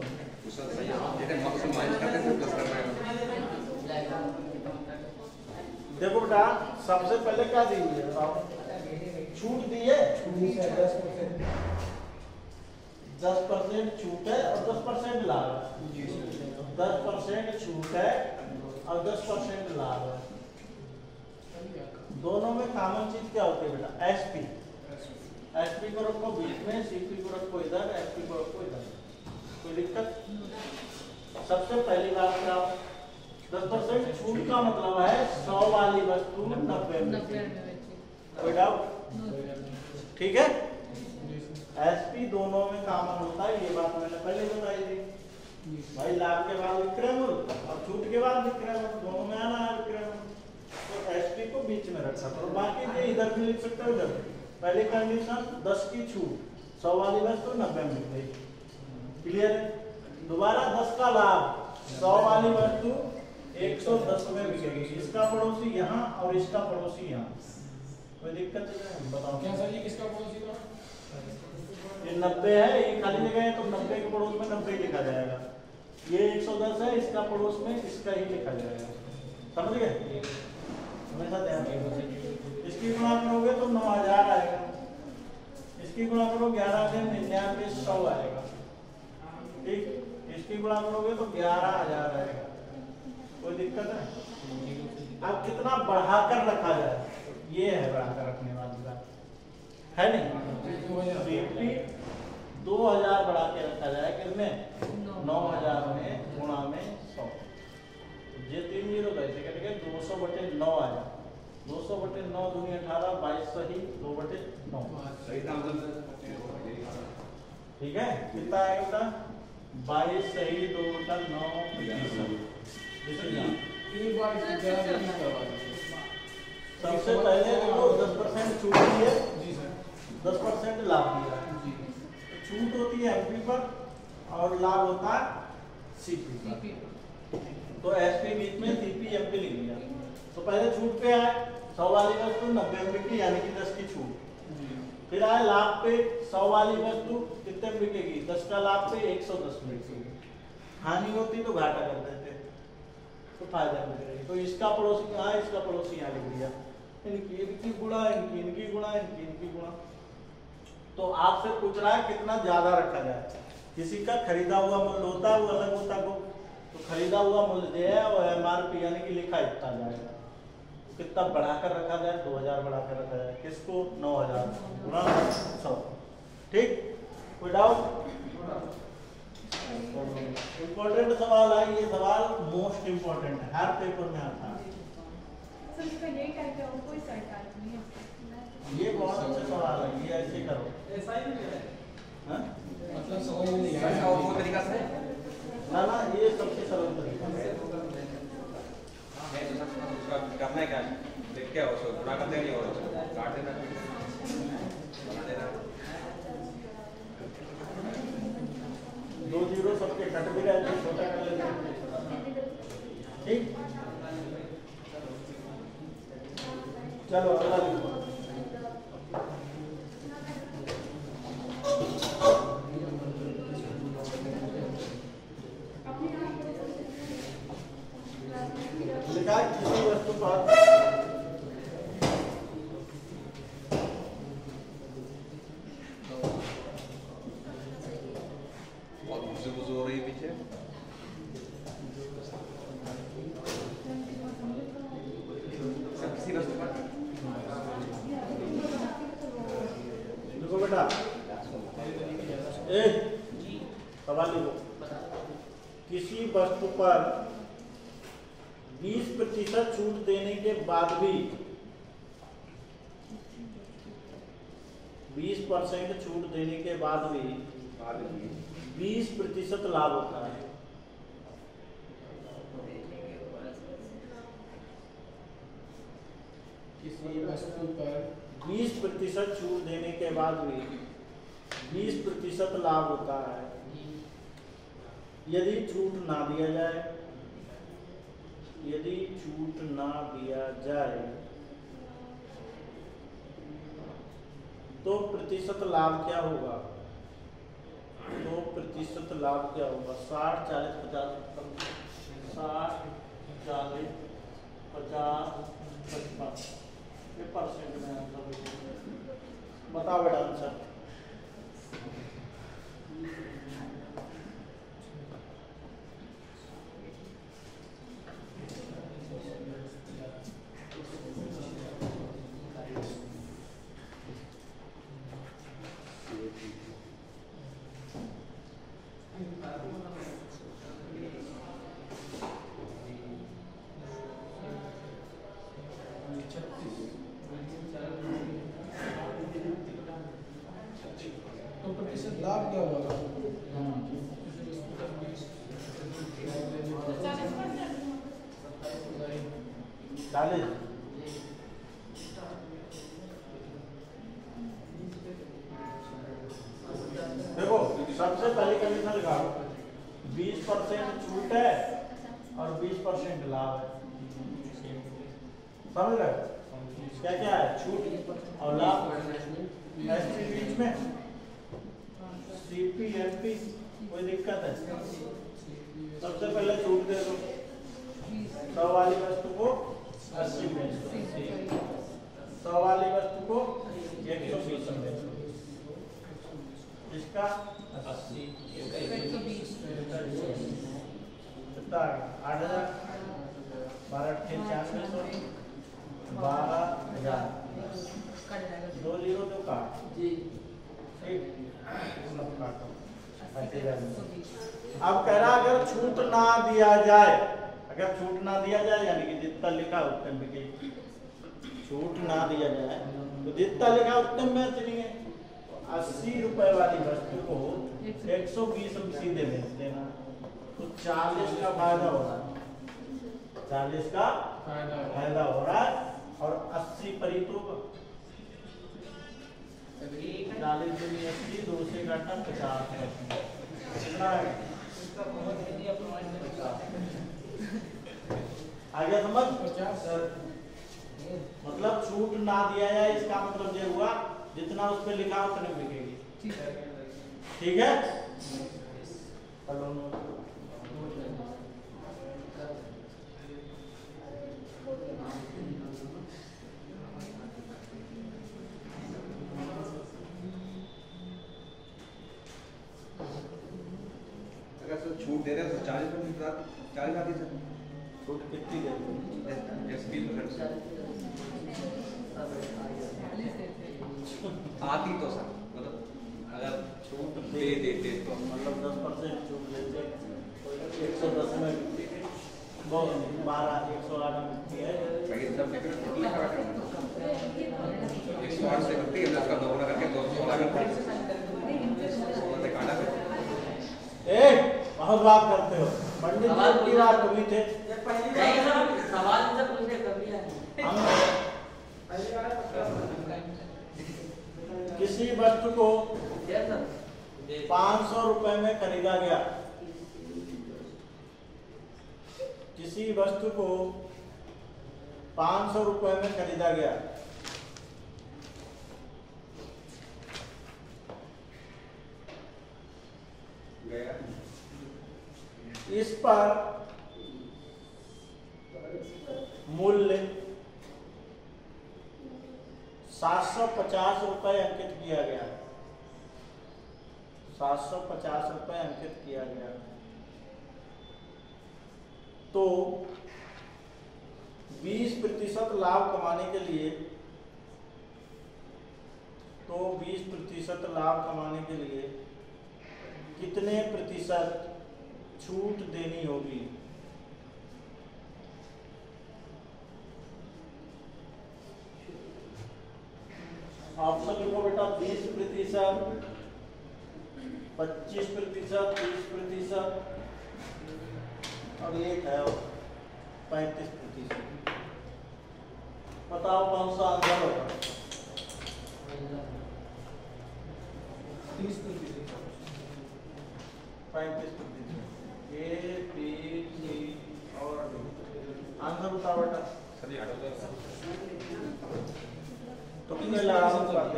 उसका सही है। जैसे मक्सद माइनस करते हैं प्लस करना है। देखो बेटा, सबसे पहले क्या दी हुई है बताओ? छूट दी है, 10%। 10% छूट है और 10% लाभ है। 10% छूट है और 10% लाभ है। दोनों में कॉमन चीज क्या होती है बेटा? एसपी। एसपी को रखो बीच में, सीपी को रखो इधर, एसपी को रखो इधर। कोई दिक्कत? सबसे पहली बात क्या, 10% छूट का मतलब है 100 वाली वस्तु 90 में। कोई डाउट? ठीक है। एसपी दोनों में कॉमन होता है, ये बात मैंने पहले बताई थी भाई। लाभ के बाद विक्रय मूल्य और छूट के बाद विक्रय मूल्य, दोनों में आना है विक्रय मूल्य। तो एसपी को बीच में रखा करो, बाकी ये इधर भी लिख सकते हो इधर। पहली कंडीशन 10 की छूट, 100 वाली वस्तु 90 में मिल गई। क्लियर है? दोबारा 10 का लाभ, 100 वाली वस्तु 110 में बिकेगी। इसका पड़ोसी यहाँ और इसका पड़ोसी यहाँ। कोई दिक्कत है? बताओ क्या सर ये किसका पड़ोसी था? ये 90 है, ये खाली जगह है तो 90 के पड़ोस में 90 लिखा जाएगा। ये 110 है, इसका पड़ोस में इसका ही लिखा जाएगा। समझ गए? हमेशा ध्यान रखो। इसकी गुणा करोगे तो 9000 आएगा। इसकी गुणा करो 11 से 99 100 आएगा। ठीक, इसकी गुणा करोगे तो 11000 आएगा। कोई दिक्कत है? अब कितना बढ़ाकर रखा जाए, ये है बढ़ाकर रखने वाली बात, है नहीं? सीपी 2000 बढ़ा के रखा जाए, किसमें? 9000 में गुणा में 100। ये 3 जीरो तो ऐसे कट गए, 200/9 आया। 200/9 दूनी 18, 22 सही 2/9। सही था मतलब। ठीक है, कितना आएगा बेटा? 22 सही 2/9। एक बार इसको जरा रिपीट करवा दीजिए। सबसे पहले देखो 10% छूट दी है, जी सर। 10% लाभ दिया है। जी छूट होती है एमपी पर और लाभ होता है सीपी पर। तो एसपी बीच में, सीपी एमपी लिख दिया। तो पहले छूट पे आए 100 वाली वस्तु 90 रुपए की, यानी कि 10 की छूट। फिर आए लाभ पे 100 वाली वस्तु कितने में बिकेगी? 10 का लाभ पे 110 में बिकेगी। हानि होती तो घाटा कर देते, तो फायदा मिलेगा। तो इसका पड़ोसी यहाँ, इसका पड़ोसी यहाँ लिख दिया। इनकी गुणा, इनकी गुणा, इनकी गुणा। तो आपसे पूछ रहा है कितना ज्यादा रखा जाए। किसी का खरीदा हुआ मूल्य होता है, वो अलग होता है। तो खरीदा हुआ मूल्य जो है वो एमआरपी यानी कि लिखा इतना जाएगा। कितना बढ़ाकर रखा जाए? 2000 बढ़ाकर रखा जाए। किसको? 9000 गुणा 100। ठीक, कोई डाउट? इम्पोर्टेंट सवाल है ये। सवाल मोस्ट इम्पोर्टेंट है, हर पेपर में आता है। सर इसका यही टाइप है और कोई साइड टाइप नहीं है। ये बहुत अच्छा सवाल है, ये ऐसे करो। ऐसा ही नहीं है। हाँ? मतलब समझ में नहीं ऐसा आया। वो तरीका से ना ना, ये सबसे सरल तरीका है। नहीं तो सर उसका करना है क्या? देख क्या उसको गुणा कर देंगे और उसको काट देना, बना देना। 2 जीरो सबके कट भी रहते हैं, छोटा कर लेते हैं। ठीक, चलो अगला लिखो। लिखा है किसी वस्तु पर बहुत गुजु हो रही है पीछे। सब किसी वस्तु पर देखो बेटा, सवाल लिखो। किसी वस्तु पर 20% छूट देने के बाद भी 20% छूट देने के बाद भी 20% लाभ होता है। किसी वस्तु पर 20% छूट देने के बाद भी 20% लाभ होता है यदि छूट ना दिया जाए। यदि छूट ना दिया जाए तो प्रतिशत लाभ क्या होगा? तो प्रतिशत लाभ क्या होगा? 60, 40, 50, 60, 40, 50, 55 ये परसेंट में आंसर बताओ बेटा आंसर। तो प्रतिशत लाभ क्या होगा? 40। देखो सबसे पहले कंडीशन लगाओ 20% छूट है और 20% लाभ है। समझ गए? क्या क्या है? छूट और लाभ। एसपी बीच में सीपी एमपी कोई दिक्कत है? सबसे पहले छूट दे दो 100 वाली वस्तु को 80 में, 100 वाली वस्तु को 120 में, इसका 80 कितना 8,000 12 96 12,000 2 जीरो तो काट ठीक सब काटो। अब कह रहा अगर छूट ना दिया जाए, अगर छूट ना दिया जाए यानी कि जितना लिखा उत्तम बिके, छूट ना दिया जाए तो जितना लिखा उत्तम में चलिए 80 रुपए वाली वस्तु को 120 में सीधे बेच देना तो 40 का फायदा हो रहा है, 40 का फायदा हो रहा है और 80 परितों का 40 दूनी 80 2 से घटा 50 कितना है? आगे समझ? मतलब छूट ना दिया जाए इसका मतलब ये हुआ जितना उस पे लिखा उतने बिकेगी। ठीक है? छूट दे रहे हैं तो 40 आती है। छूट कितनी देते हैं? 20% आती तो सर मतलब अगर छूट दे देते तो मतलब 10% छूट लेते 110 में 12 108 में मिलती है। 108 से करती है उसका दोगुना करके 216 करती है। बहुत बात करते हो पंडित जी की बात कभी थे सवाल से पूछने कर लिया। किसी वस्तु को 500 रुपए में खरीदा गया, किसी वस्तु को 500 रुपए में खरीदा गया, इस पर मूल्य 750 रुपए अंकित किया गया, 750 रुपए अंकित किया गया। तो 20% लाभ कमाने के लिए, तो 20% लाभ कमाने के लिए कितने प्रतिशत छूट देनी होगी? ऑप्शन लिखो बेटा 20%, 25%, 30% और एक है 35%। बताओ कौन सा आंसर होगा? 35% ए बी सी और डी। आंसर बताओ बेटा। सर ये हटो तो कितने लगाओ बात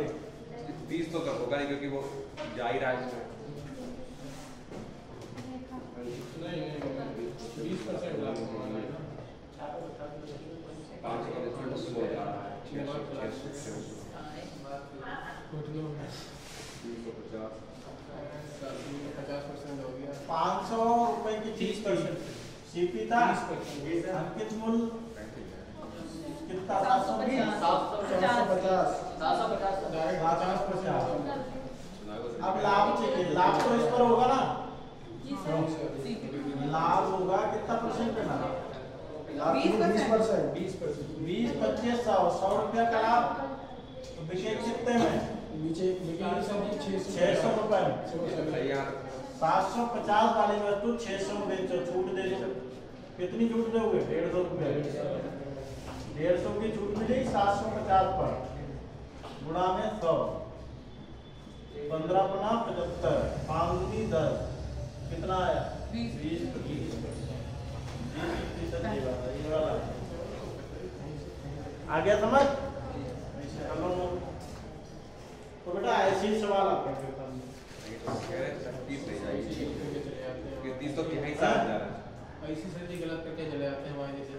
30 तो कर होगा नहीं क्योंकि वो जा ही रहा है इसमें। नहीं 20% लाभ होगा। 500 का डिस्काउंट उससे बहुत ज़्यादा है। 50% हो गया। 500 रुपए की 30% सीपी था। अंकित मूल्य कितना? 720 450 डायरेक्ट 50%। अब लाभ चाहिए। लाभ तो इस पर होगा ना। लाभ होगा कितना परसेंट पे ना? 20%। 20%। 20, 25, 100 रुपया का लाभ तो बिके कितने में? नीचे बिकेगी सर 600 रुपए में। सही यार 750 वाली वस्तु 600 में बेचो, छूट दे दो। कितनी छूट दोगे? 150 रुपए। 150 की छूट मिली 750 पर गुणा में 100, 15 गुना 75, 5 दूनी 10, कितना आया? 20%। ये वाला आ गया समझ? तो बेटा ऐसे ही सवाल आते हैं। 30 ले जाएगी चले जाते हैं। 30 तो क्या ही साथ जा रहा है। ऐसी सर्दी गलत करके चले जाते हैं वायदे से।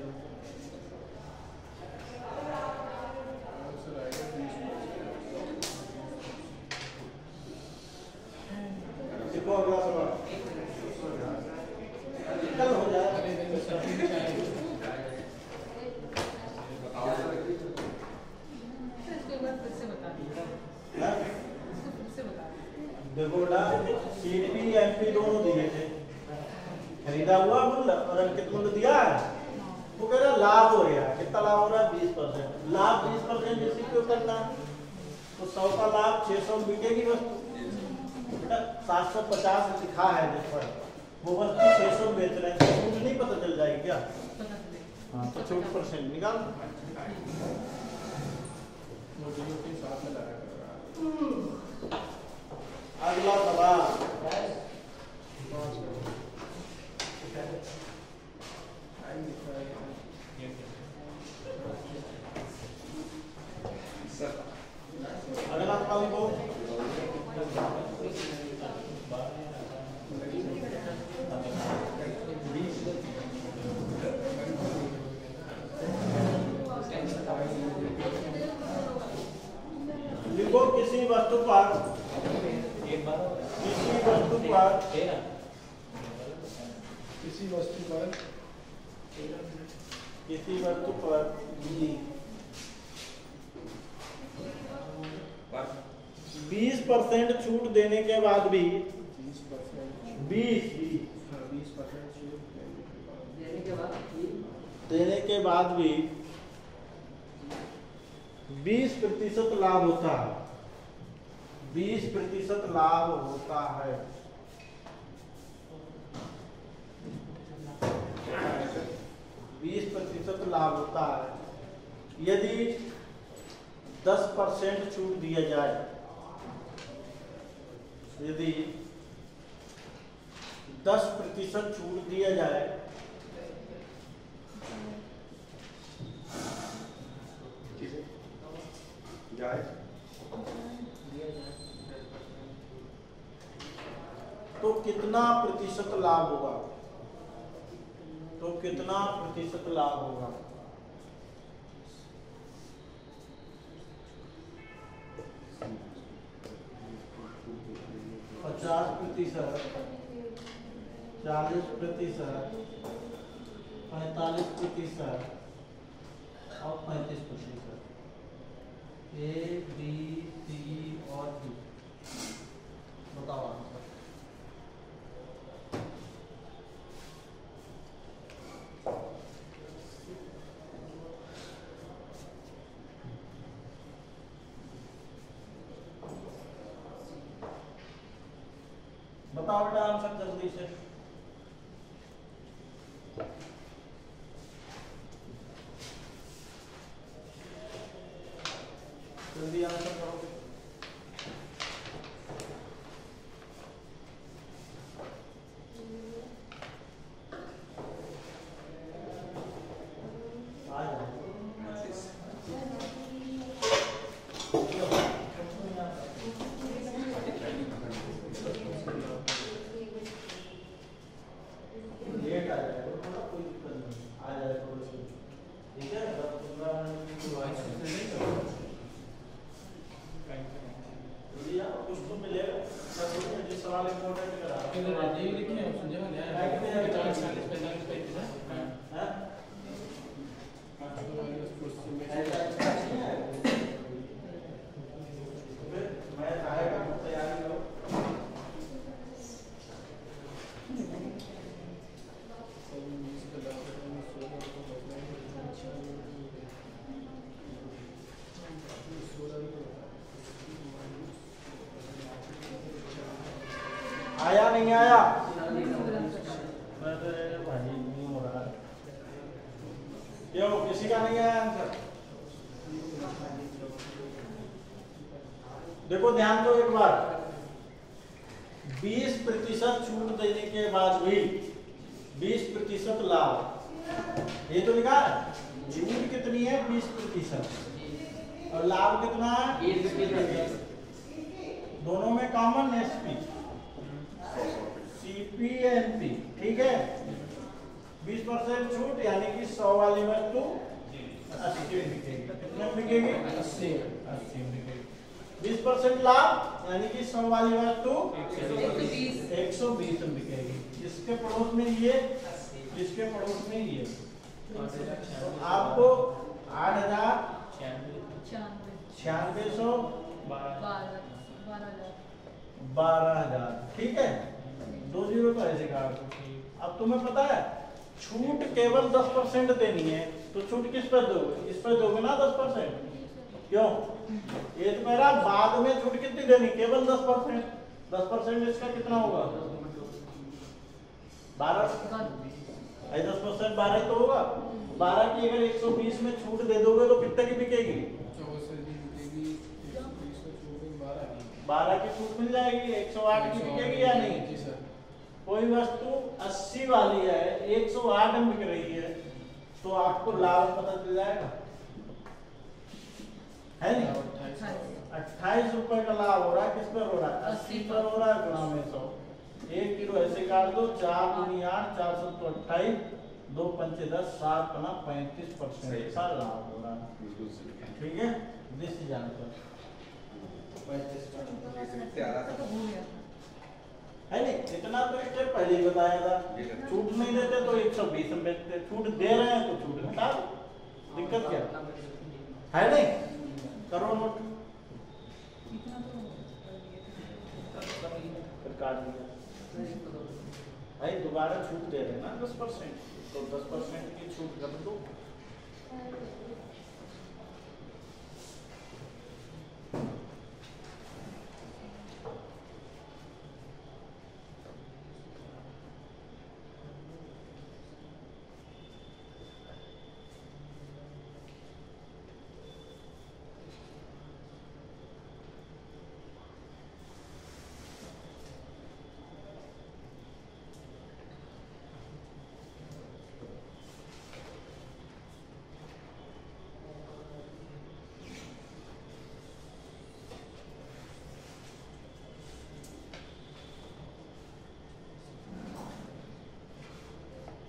देखो अगला सवाल कल हो जाए। देखो बेटा सीपी एमपी दोनों दिए थे, खरीदा हुआ मूल्य और अंकित मूल्य दिया है। वो कह रहा लाभ हो गया। कितना लाभ हो रहा है? 20%। लाभ 20% इसी क्यों करना है? तो 100 का लाभ 600 में बिकेगी वस्तु। बेटा 750 लिखा है जिस पर वो वस्तु 600 में बेच रहे हैं, छूट नहीं पता चल जाएगी क्या? हाँ तो छूट परसेंट निकाल। अगला सवाल अगला सवाल लिखो। लिखो किसी वस्तु पर पर 20% छूट देने के बाद भी 20% लाभ होता है। 20% लाभ होता है। 20% लाभ होता है यदि 10% छूट दिया जाए। यदि 10% छूट दिया जाए तो कितना प्रतिशत लाभ होगा? तो कितना प्रतिशत लाभ होगा? 50%, 40%, 45% और 35%। ए बी सी और डी। बताओ आंसर। बताओ बेटा आंसर जल्दी से। जल्दी आंसर करो। आया नहीं आया? नहीं हो रहा। अरे भाई नहीं हो रहा। क्यों किसी का नहीं आया आंसर? देखो ध्यान दो एक बार, 20% छूट देने के बाद भी 20% लाभ, ये तो लिखा है। छूट कितनी है? 20% और लाभ कितना है? दोनों में कॉमन एसपी CPNP, ठीक है। 20% छूट यानी कि 100 वाली वस्तु 80 बिकेगी। कितने बिकेगी? 80 बिकेगी। 20% लाभ यानी कि 100 वाली वस्तु 120 बिकेगी। जिसके पड़ोस में ये, जिसके पड़ोस में ये, तो आपको 8,9600 12,000, ठीक है। 2 जीरो तो ऐसे काट दो। अब तुम्हें पता है छूट केवल 10% देनी है, तो छूट किस पर दोगे? इस पर दोगे ना 10%। क्यों? ये तो मेरा बाद में छूट कितनी देनी? केवल 10%। 10% इसका कितना होगा? 12। 10% 12 तो होगा। 12 की अगर 120 में छूट दे दोगे तो कितने की बिकेगी? 12 की छूट मिल जाएगी। 108 की बिकेगी या नहीं? कोई वस्तु 80 वाली है, 108 में बिक रही है, तो आपको लाभ पता चल जाएगा, है नहीं? 28 रुपए का लाभ हो रहा है। किस पर हो रहा है? 80 पर हो रहा है, गुणा में 100। 1 किलो ऐसे काट दो, 4 दूनी 8, 4 7 तो 28, 2 पंचे 10, 7 पना 35% का लाभ हो रहा है, ठीक है। दिस इज आंसर, है नहीं? इतना तो स्टेप पहले ही बताया था। छूट नहीं देते तो 120 में बेचते, छूट दे रहे हैं तो छूट घटा दो, दिक्कत क्या है? नहीं करो नोट, फिर काट दिया भाई। दोबारा छूट दे रहे हैं ना 10%, तो 10% की छूट कर दो।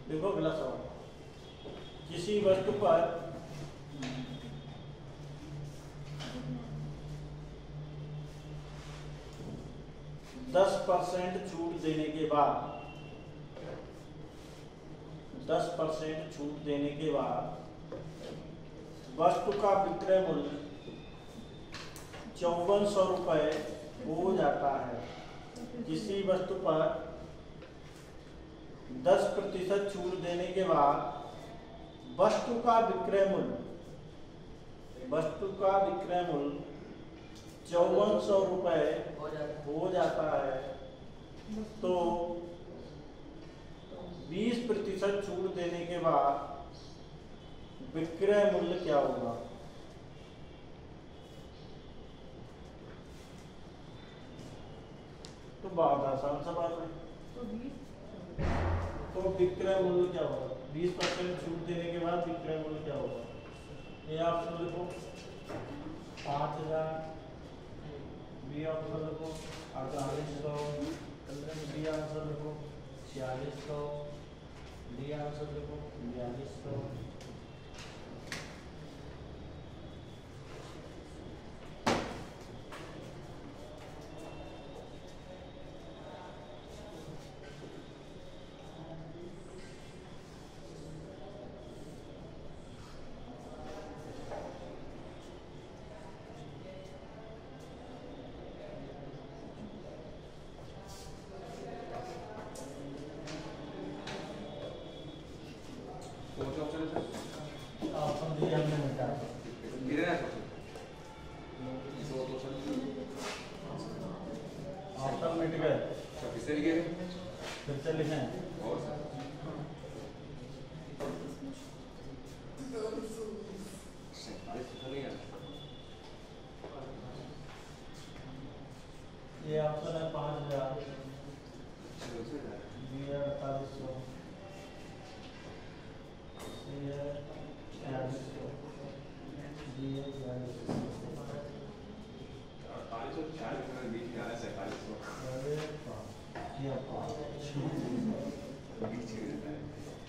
देखो अगला सवाल, किसी वस्तु पर 10% छूट देने के बाद 10% छूट देने के बाद वस्तु का विक्रय मूल्य 5400 रुपए हो जाता है। किसी वस्तु पर 10% छूट देने के बाद वस्तु का विक्रय मूल्य 5400 रुपए हो जाता है, तो 20% छूट देने के बाद विक्रय मूल्य क्या होगा? तो बहुत आसान सवाल है। तो विक्रय मूल्य क्या होगा? 20% छूट देने के बाद विक्रय मूल्य क्या होगा? ये ऑप्शन लिखो, 5000, बी ऑप्शन लिखो 4800, बी आंसर लिखो 4600, डी आंसर लिखो 4200। ऑप्शन डी हमने मिटा दिया। ऑप्शन मिट गए। से लिए फिर से लिखें। और ये ऑप्शन है 5000, बी है 4800, सी है 4600, डी है 4200।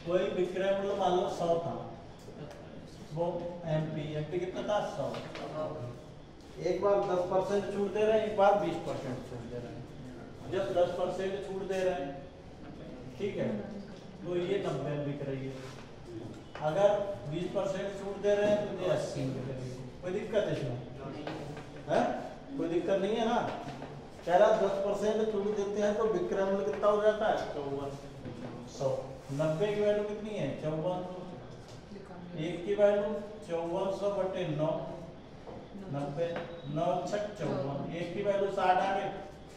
कोई विक्रय मूल्य मान लो 100 था, वो एमपी कितना था 100। एक बार 10% छूट दे रहे हैं, एक बार 20% छूट दे रहे हैं। जब 10% छूट दे रहे हैं, ठीक है, तो ये 90 में बिक रही है। अगर 20% छूट दे रहे हैं तो ये 80 में बिक रही है। कोई दिक्कत है इसमें? है कोई दिक्कत नहीं है ना। कह रहा 10% छूट देते हैं तो विक्रय मूल्य कितना हो जाता है 5400। 90 की वैल्यू कितनी है 5400, एक की वैल्यू 5400/9, 90 9 6 54, एक की वैल्यू 60 आ गई,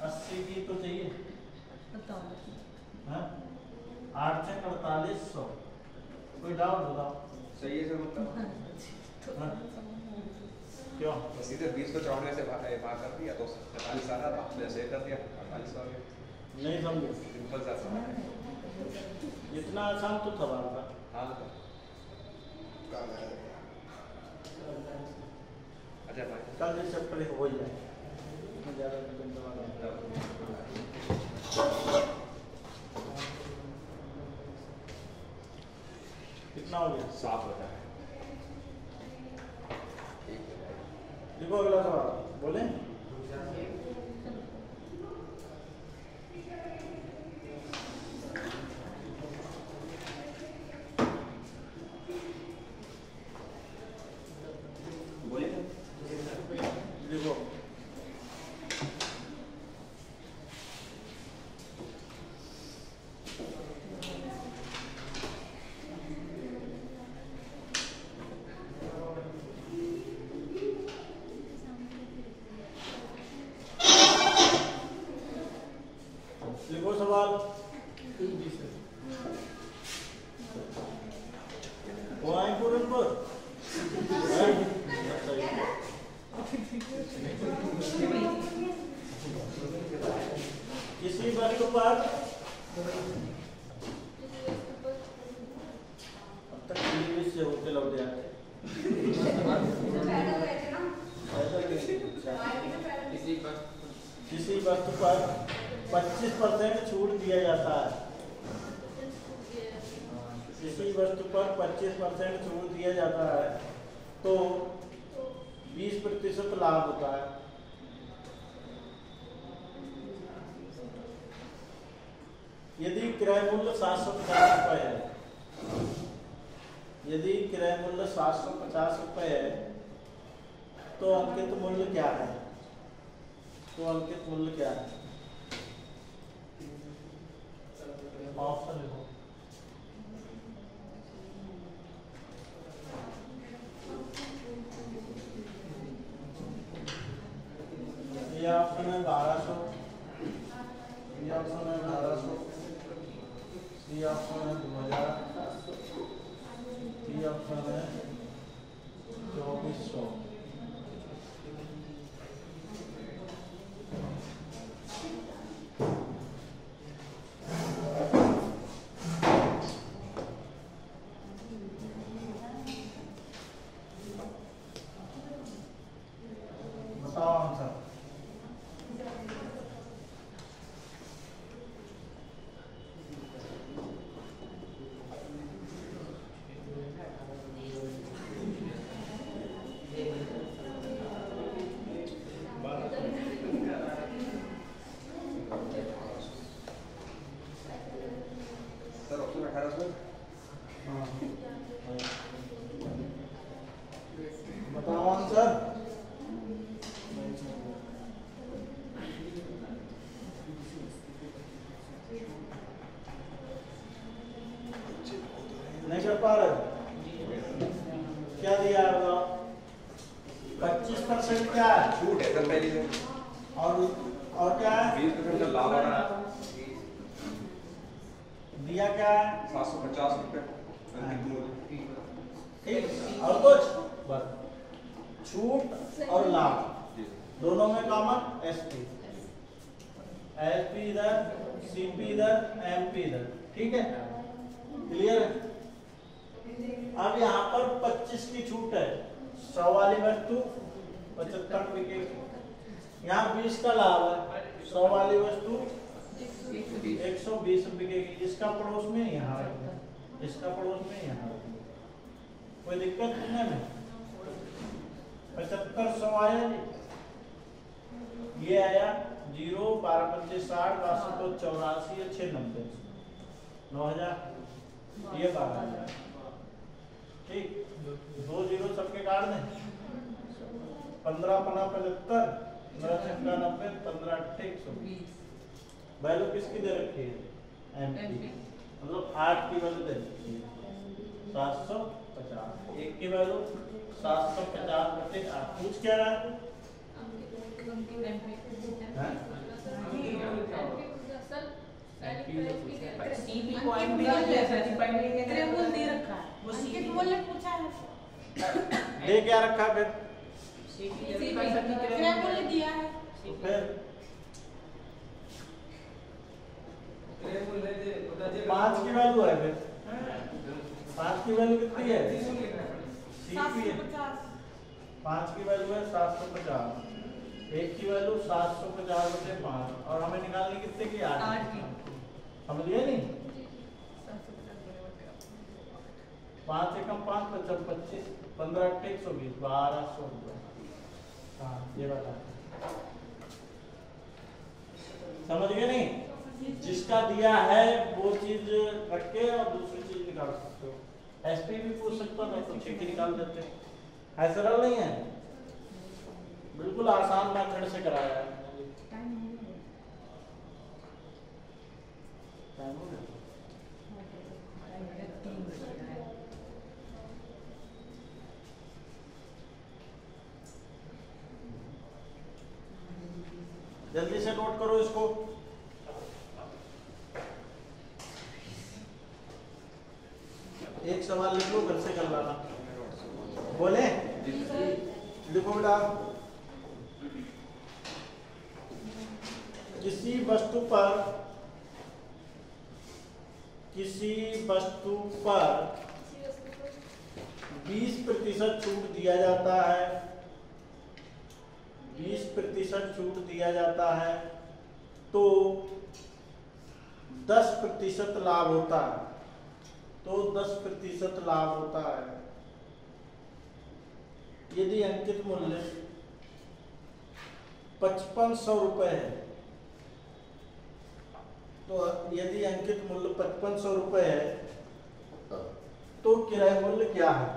80 की तो चाहिए। हाँ 8 से 4800। कोई डाउट बताओ? सही है सर, मतलब हाँ? क्यों? सीधे 20 को 54 से भाग कर दिया तो 47 आ रहा था, वैसे कर दिया 48 आ गया। नहीं समझे? सिंपल सा सवाल है। इतना आसान तो सवाल था। हाँ सर। अच्छा भाई कल ये चैप्टर हो ही जाए, ज़्यादा टेंशन वाला नहीं। कितना हो गया? 7 होता है। देखो अगला सवाल बोले। देखो लिखो सवाल। वो आए पूरनपुर किसी वस्तु पर अब तक इंग्लिश से होते लग जाते किसी वस्तु पर 25% छूट दिया जाता है। किसी वस्तु पर 25% छूट दिया जाता है तो 20% लाभ होता है। यदि क्रय मूल्य 750 रुपये है, यदि क्रय मूल्य 750 रुपये है तो अंकित मूल्य क्या है? तो अंकित मूल्य क्या है? ऑप्शन लिखो। ये ऑप्शन है 1200, ये ऑप्शन है 1800, ये ऑप्शन है 2000, ये ऑप्शन है 2400। बताओ आंसर। ठीक, और कुछ बस छूट और लाभ दोनों में कॉमन एसपी, एसपी इधर, सीपी इधर, एमपी इधर, ठीक है, क्लियर है। अब यहाँ पर 25 की छूट है, 100 वाली वस्तु 75 बिकेगी, यहाँ 20 का लाभ है, 100 वाली वस्तु 120 बिकेगी, इसका पड़ोस में यहाँ रखें, इसका पड़ोस में यहाँ रखें, कोई दिक्कत नहीं है। 75 100 आया जी, ये आया 0 12 25 60 62 84 6 90 9000, ये 12000, ठीक, 2 0 सबके काट दें, 15 5 75 9 6 90 15 8 120, वैल्यू किसकी दे रखी है, एमपी, मतलब 8 की वैल्यू दे रखी है 750, 1 की वैल्यू 750 बटे 8, पूछ क्या रहा है? सीपी पॉइंट भी सर्टिफाइड नहीं है, मूल्य दे रखा है, वो सीपी मूल्य पूछा है, दे क्या रखा है फिर? सीपी सर्टिफाइड मूल्य दिया है, तो फिर 5 की वैल्यू है, फिर 5 की वैल्यू कितनी है? सीपी है 5 की वैल्यू है 750, 1 की वैल्यू 750 बटे 5, और हमें निकालनी कितने की? 8 की, समझिए नहीं, 5 एकम 5 55 25 15 8 120 1200 रुपये, हाँ ये बता, समझ गए नहीं? जिसका दिया है वो चीज रख के और दूसरी चीज निकाल सकते हो, एसपी भी पूछ सकता था तो ठीक ही निकाल देते, है सरल नहीं है, बिल्कुल आसान मेथड से कराया है। जल्दी से नोट करो इसको, एक सवाल लिख लो, घर से कर लाना, बोले लिखो बेटा, किसी वस्तु पर 20% छूट दिया जाता है, 20% छूट दिया जाता है तो 10% लाभ होता है, तो 10% लाभ होता है। यदि अंकित मूल्य 5500 रुपए है, तो यदि अंकित मूल्य 5500 रुपए है तो किराया मूल्य क्या है?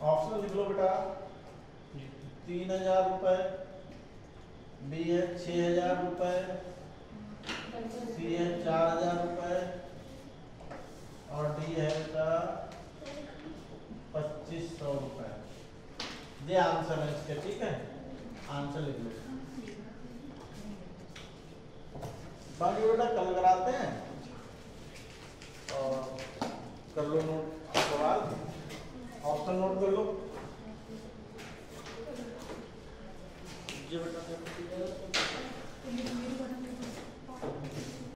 ऑप्शन लिख लो बेटा, 3000 रुपए, बी है 6000 रुपए, सी है 4000 रुपए, और डी है बेटा 2500 रुपए। ये आंसर है इसके, ठीक है, आंसर लिख लो। बाकी बेटा कल कराते हैं और कर लो नोट।